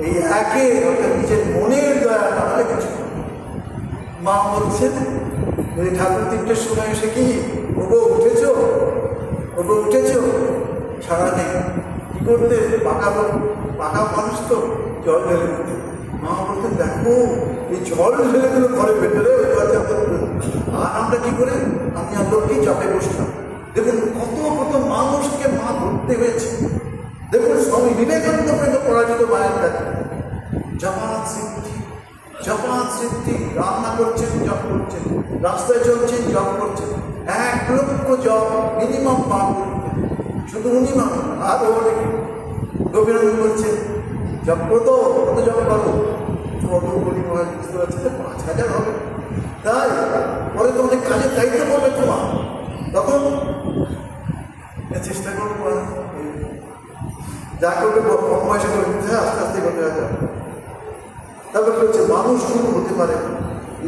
এই একে, অর্থাৎ নিজের মনের দয়া না হলে কিছু। মা বলছেন ঠাকুর 3টের সময় এসে কি ওগো উঠেছ সারা নেই কি করতে? পাকা মানুষ তো জল ঢেলে দিতে। মা বলতেন দেখো এই জল ঢেলে দিল ঘরের ভেতরে, আর আমরা কি করে? আমি আর লোককে চাপে বসলাম। দেখুন কত মানুষকে মানুষকে মা ধরতে হয়েছে। দেখুন স্বামী বিবেকানন্দ পর্যন্ত পরাজিত মায়ের কাছে। জপাত সিদ্ধি, রান্না করছেন জপ করছেন, রাস্তায় চলছেন জপ করছেন, 1 লক্ষ জপ মিনিমাম পা করতেন। শুধু উনি নন, আরও অনেকে। গোপীনাথ বলছেন জপ করো, কত জপ করো? কত করি মহারাজ বুঝতে পারছি যে 5000 হবে। তাই পরে তো অনেক কাজের দায়িত্ব পড়বে তোমার, তখন চেষ্টা করবো যা করবে কম পয়সা করে দিতে হয়, আস্তে আস্তে করতে হয়। তারপরে হচ্ছে মানুষ গুরু হতে পারে,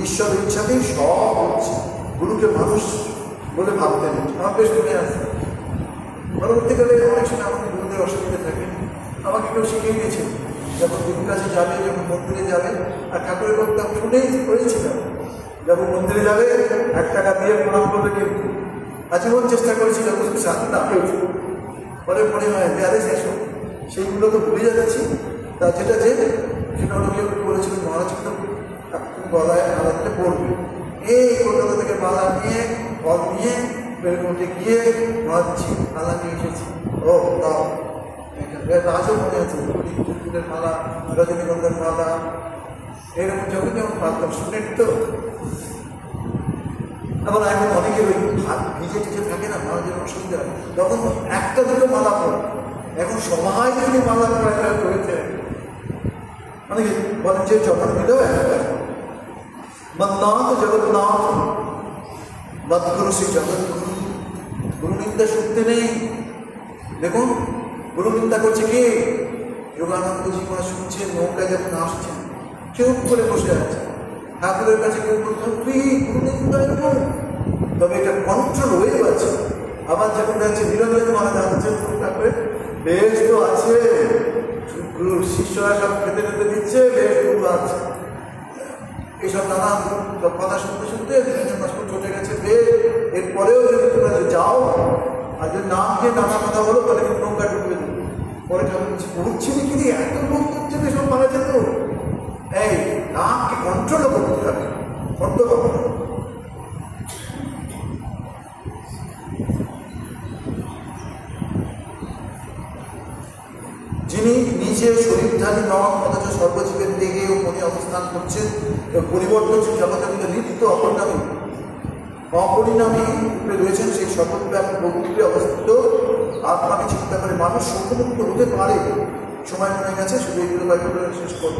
ঈশ্বর ইচ্ছাতেই সব হচ্ছে। গুরুকে মানুষ বলে ভাবতেন, আমার বেশ মনে আছে। পরবর্তীকালে অনেক সময় আমাদের গুরুদের অসুবিধা থাকে, আমাকে কেউ শিখিয়ে দিয়েছে যখন গুরুর কাছে যাবে, যখন মন্দিরে যাবে, আর ঠাকুরের কথা শুনেই করেছিলাম, যখন মন্দিরে যাবে 1 টাকা দিয়ে প্রণাম করবে, কিন্তু আজীবন চেষ্টা করেছিল সাথে না পেয়েছিল। পরে মনে হয় আরে সেইগুলো তো ভুলে যাচ্ছি। তা যেটা সেটা হলো কেউ বলেছিল মহারাজ তো গলায় মালা দিলে পড়বে, এই কলকাতা থেকে মালা নিয়ে ফল নিয়ে বেলকুন্ডে গিয়ে মহারাজজি মালা নিয়ে এসেছি। ও তাও আজও মনে আছে ফুলের মালা, রজনীগন্ধার মালা, এরকম যখন যেমন পারতাম স্টুডেন্ট তো। আবার এখন অনেকের ওই হাত ভিজে টিজে থাকে না, মহারাজের অসুবিধা হয়, তখন 1টা 2টো মালা পড়ে। এখন সবাই যদি মালা পড়া করেছে, মানে বলেন যে যখন মিলেও মন্নাথ জগন্নাথ মদগুরু শ্রী জগৎগুরু। গুরু নিন্দা শুনতে নেই। দেখুন গুরু নিন্দা করছে কে? যোগানন্দজি মহারাজ শুনছেন, নৌকায় যখন আসছেন চুপ করে বসে আছে, ঠাকুরের কাছে কেউ বলছেন তুই গুরু নিন্দা এরকম, তবে এটা কন্ট্রোল হয়ে আছে। আবার যখন যাচ্ছে বিরোধী মহারাজ আসছেন ঠাকুরে, বেশ তো আছে, গুরুর শিষ্যরা সব খেতে খেতে দিচ্ছে, বেশ গুরু আছে। এইসব নানা কথা শুনতে শুনতে 2 মাস চলে গেছে। বেশ, এরপরেও যদি তোমরা যাও আর যদি নাম গিয়ে নানা কথা বলো, তাহলে কিন্তু নৌকা ঢুকবে। পরে ঠাকুর বলছি পড়ছিলি কি দিয়ে এত লোক করছে, সব মারা যেত। এই নামকে কন্ট্রোল করতে হবে, বন্ধ করতে হবে। যিনি নিজে শরীরধারী নন, অথচ সর্বজীবের দেহে ও মনে অবস্থান করছেন, পরিবর্তনশীল জগতের মধ্যে নিত্য অপরিণামী রূপে রয়েছেন, সেই সকলব্যাপী বহুরূপে অবস্থিত আত্মাকে চিন্তা করে মানুষ শোকমুক্ত হতে পারে। সময় মনে গেছে, শুধু এইগুলো বাইরে শেষ করব।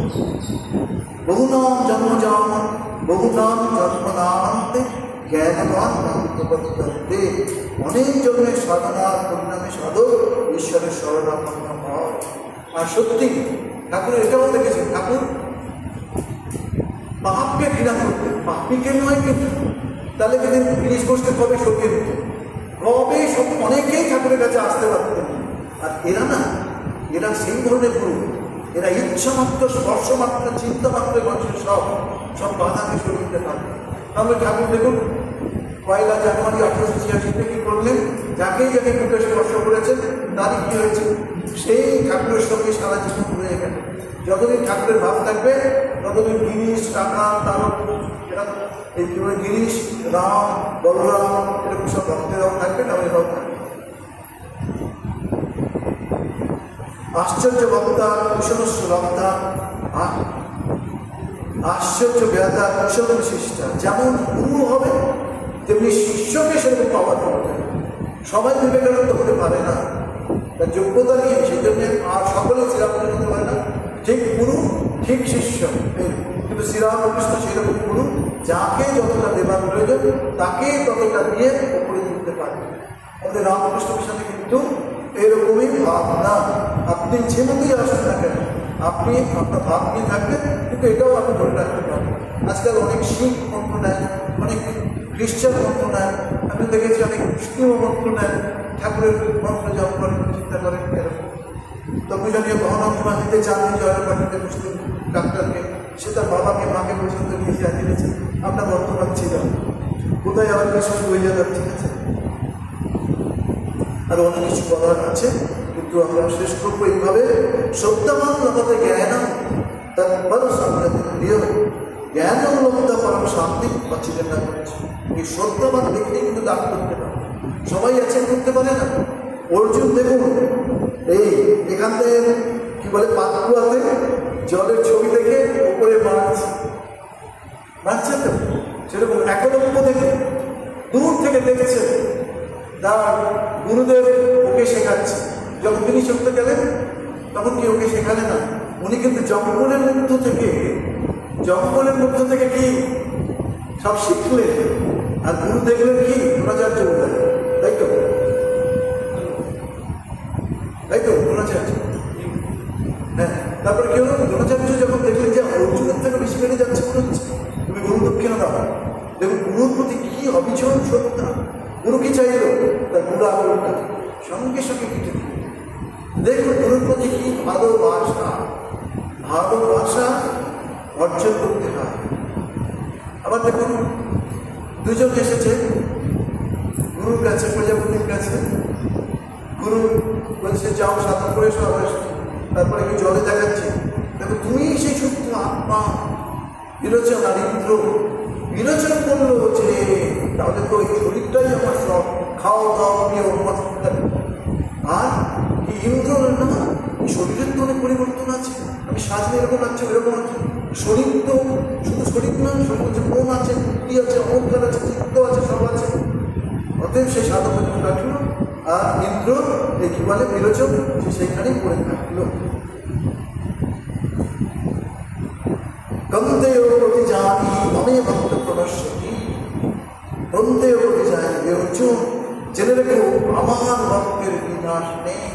বহুনাম জন্মনামান্তে জ্ঞানবান ভক্তবদ্ধে, অনেক জন্মের সাধনার পরিণামে সাধক ঈশ্বরের শরণাপন্ন হয়। আর সত্যি ঠাকুর এটাও দেখেছেন, ঠাকুর পাপকে ঘৃণা করতেন, পাপিকে নয়। কিন্তু তাহলে কিন্তু 30 গোষ্ঠী কবে সরিয়ে দিত, কবে সব অনেকেই ঠাকুরের কাছে আসতে পারতেন। আর এরা সেই ধরনের গুরু, এরা ইচ্ছা মাত্র, স্পর্শ মাত্র, চিন্তা মাত্র মানুষের সব বাধাকে সরিয়ে দিতে পারবে। তাহলে ঠাকুর দেখুন 1 জানুয়ারি 1886 কি করলেন, যাকেই বুকে স্পর্শ করেছেন তারই কি হয়েছে, সেই ঠাকুরের সঙ্গে সারা জীবন রয়ে গেল। যতদিন ঠাকুরের ভাব থাকবে ততদিন গিরিশ, টাকা, তারক, এই গিরিশ, রাম, বলরাম, এরকম সব ভক্তেরাও থাকবে, না এরাও থাকবে। আশ্চর্য বক্তা, কুশলস্য বক্তা, আশ্চর্য জ্ঞাতা, কুশল শিষ্টা। যেমন গুরু হবে তেমনি শিষ্যকে সেরকম পাওয়া হবে। সবাই বিবেকানন্দ হতে পারে না, তার যোগ্যতা নিয়ে, সেই জন্য আর সকলে শ্রীরামকৃষ্ণ হতে পারে না। ঠিক গুরু ঠিক শিষ্য, কিন্তু শ্রীরামকৃষ্ণ সেরকম গুরু, যাকে যতটা দেবার প্রয়োজন তাকে ততটা দিয়ে উপরে তুলতে পারে। আমাদের রামকৃষ্ণের সাথে কিন্তু এরকমই ভাবনা। আপনি যে মতোই আসেন না কেন, আপনি আপনার ভাব নিয়ে থাকবেন, কিন্তু এটাও আপনি ধরে রাখতে পারবেন। আজকাল অনেক শিখ মন্ত্র নেয়, অনেক খ্রিস্টান মন্ত্র নেয়, আমি দেখেছি অনেক মুসলিম মন্ত্র নেয়, ঠাকুরের মন্ত্র জপ করেন, চিন্তা করেন এরকম। তবে জানি মহানন্দমা দিতে চান জয়ের পাঠিতে মুসলিম ডাক্তারকে, সে তার বাবাকে মাকে পর্যন্ত নিয়ে জানিয়েছে আমরা বর্তমান ছিলাম, কোথায় আমার বিশ্বাস হয়ে যাবে, ঠিক আছে। আর অনেক কিছু বলার আছে, কিন্তু আমরা শেষ করবো এইভাবে। সত্যবান লভতে জ্ঞানম তৎপর সংগতি প্রিয়, জ্ঞানম লব্ধা পরম শান্তি পাচ্ছিলেন না করেছে। এই সত্যবান ব্যক্তি কিন্তু দান করতে পারে, সবাই আছেন করতে পারে না। অর্জুন দেখুন এই এখান থেকে কি বলে পাতকুয়াতে জলের ছবি দেখে উপরে মারছে তো সেরকম একলব্য দেখে দূর থেকে দেখছে তার গুরুদেব ওকে শেখাচ্ছে। যখন তিনি শিখতে গেলেন তখন কি ওকে শেখালে না, উনি কিন্তু জঙ্গলের মধ্য থেকে কি সব শিখলেন। আর গুরু দেখলেন কি দ্রোণাচার্য বলে, তাই তো দ্রোণাচার্য। হ্যাঁ, তারপরে কি হলো, দ্রোণাচার্য যখন দেখলেন যে অর্জুনের থেকে বেশি বেড়ে যাচ্ছে মনে হচ্ছে, তুমি গুরু দক্ষিণা দাও। দেখুন গুরুর প্রতি কি অবিচল শ্রদ্ধা। গুরু কি চাইল, তার গুরু আগ্রহটা সঙ্গে সঙ্গে কেটে দিল। দেখুন গুরুর প্রতি কি ভালোবাসা অর্জন করতে হয়। আবার দেখুন দুজন এসেছে গুরুর কাছে, প্রজাপতির কাছে। গুরু বলছে যাও সাধন করে এসো, তারপরে কি জলে দেখাচ্ছে, দেখো তুমি সেই শুদ্ধ আত্মা। বিরোচন আর ইন্দ্র বিরোচন করলো যে তাহলে তো এই শরীরটাই আমার সব, খাওয়া দাওয়া প্রিয় আর ইন্দ্র না, শরীরের তো অনেক পরিবর্তন আছে, আমি সাজলে এরকম আছে এরকম আছে। শরীর তো শুধু শরীর না, শরীর হচ্ছে মন আছে, বুদ্ধি আছে, অহংকার আছে, চিত্ত আছে, সব আছে। অতএব সেই সাধক রাখলো আর ইন্দ্র এই কি বলে বিরোচন, সে সেইখানেই পড়ে থাকলো। গন্ধেয় প্রতি জানি মনে ভক্ত প্রদর্শনী, গন্ধেয় প্রতি জানি অর্জুন জেনে রেখো আমার ভক্তের বিনাশ নেই।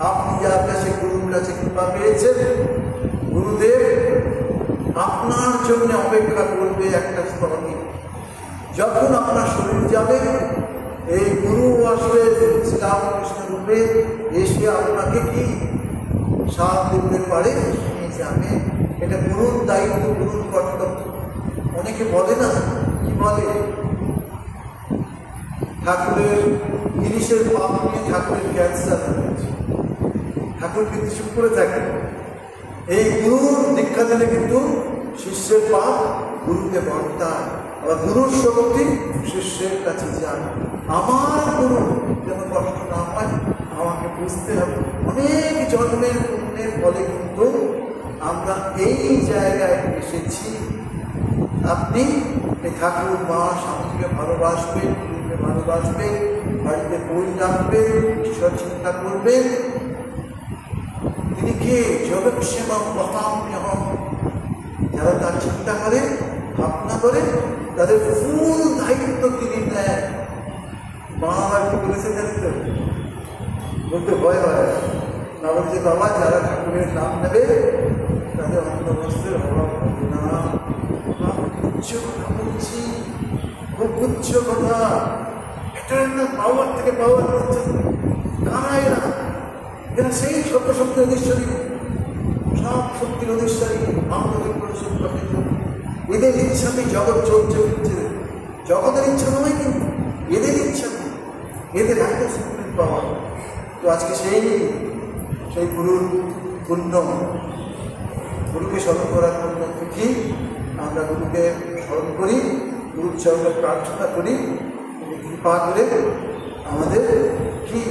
আপনি যার কাছে গুরুর কাছে কৃপা পেয়েছেন, গুরুদেব আপনার জন্য অপেক্ষা করবে একটা স্তরে। যখন আপনার শরীর যাবে এই গুরু আসবে শ্রীরামকৃষ্ণ রূপে, এসে আপনাকে কি 7 দিনের পারে নিয়ে যাবে। এটা গুরুর দায়িত্ব, গুরুর কর্তব্য। অনেকে বলে না, কি বলে, ঠাকুরের ইলিশের পাপ নিয়ে ঠাকুরের ক্যান্সার হয়েছে, ঠাকুর কিন্তু চুপ করে থাকে। এই গুরুর দীক্ষা দিলে কিন্তু শিষ্যের পাপ গুরুকে বর্তায়, আবার গুরুর শক্তি শিষ্যের কাছে যান। আমার গুরু যেন কষ্ট না পায় আমাকে বুঝতে হবে। অনেক জন্মের পুণ্যের ফলে কিন্তু আমরা এই জায়গায় এসেছি। আপনি এই ঠাকুর মা স্বামীকে ভালোবাসবেন, গুরুকে ভালোবাসবেন, বাড়িতে বই রাখবেন, ঈশ্বর চিন্তা করবেন। তিনি কে জগৎসেবা মহাম্যহম, যারা তার চিন্তা করে ভাবনা করে তাদের ফুল দায়িত্ব তিনি নেন। মা একটু বলেছে জানিত, বলতে ভয় হয় না, বলছে বাবা যারা ঠাকুরের নাম নেবে তাদের অন্য বস্তুর অভাব হবে না। উচ্চ কথা বলছি, খুব উচ্চ কথা। এটা না পাওয়ার থেকে পাওয়ার হচ্ছে কানাই না, এরা সেই সত্য শক্তির অধীশ্বরী, সব শক্তির অধীশ্বরী। আমাদের এদের ইচ্ছাতে জগৎ চলছে ফিরছে, জগতের ইচ্ছা নয় কিন্তু এদের ইচ্ছা, এদের একটা শক্তির পাওয়া। তো আজকে সেই গুরুর পুণ্য, গুরুকে স্মরণ করার পুণ্য থেকে আমরা গুরুকে স্মরণ করি, গুরুর চরণে প্রার্থনা করি, তিনি কৃপা করে আমাদের কি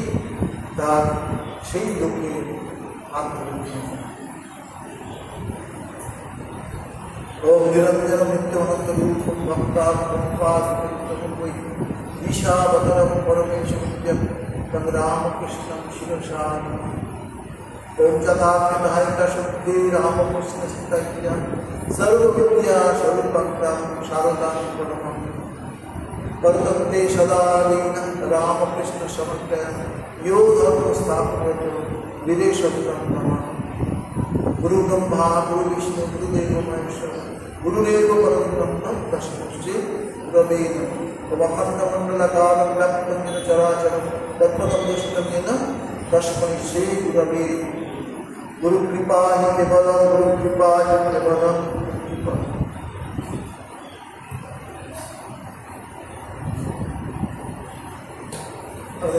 তার সেই লোকে আত্মবিশ্বাস। ওম নিরঞ্জন নিত্য অনন্ত রূপ ভক্তার ঈশাবতরম পরমেশ্বর তম রামকৃষ্ণম শিরসান। ওম যথার্থ শক্তি রামকৃষ্ণ চিত্তা সর্ববিদ্যা স্বরূপক্তা শারদাং প্রণমাম। বর্তন্তে সদা দীন রামকৃষ্ণ সমর্পয়া यो धर्म स्थापयत विदेशोत्तम नमः। गुरु ब्रह्मा गुरु विष्णु गुरुदेव महेश्वर गुरुदेव परब्रह्म तस्मै गुरवे नमः। अखण्डमण्डलकारं व्याप्तं येन चराचरं तत्पदं दर्शितं येन तस्मै श्री गुरवे। गुरुकृपा हि केवलं, गुरुकृपा हि केवलं।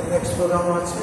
नेक्स्ट प्रोग्राम আছে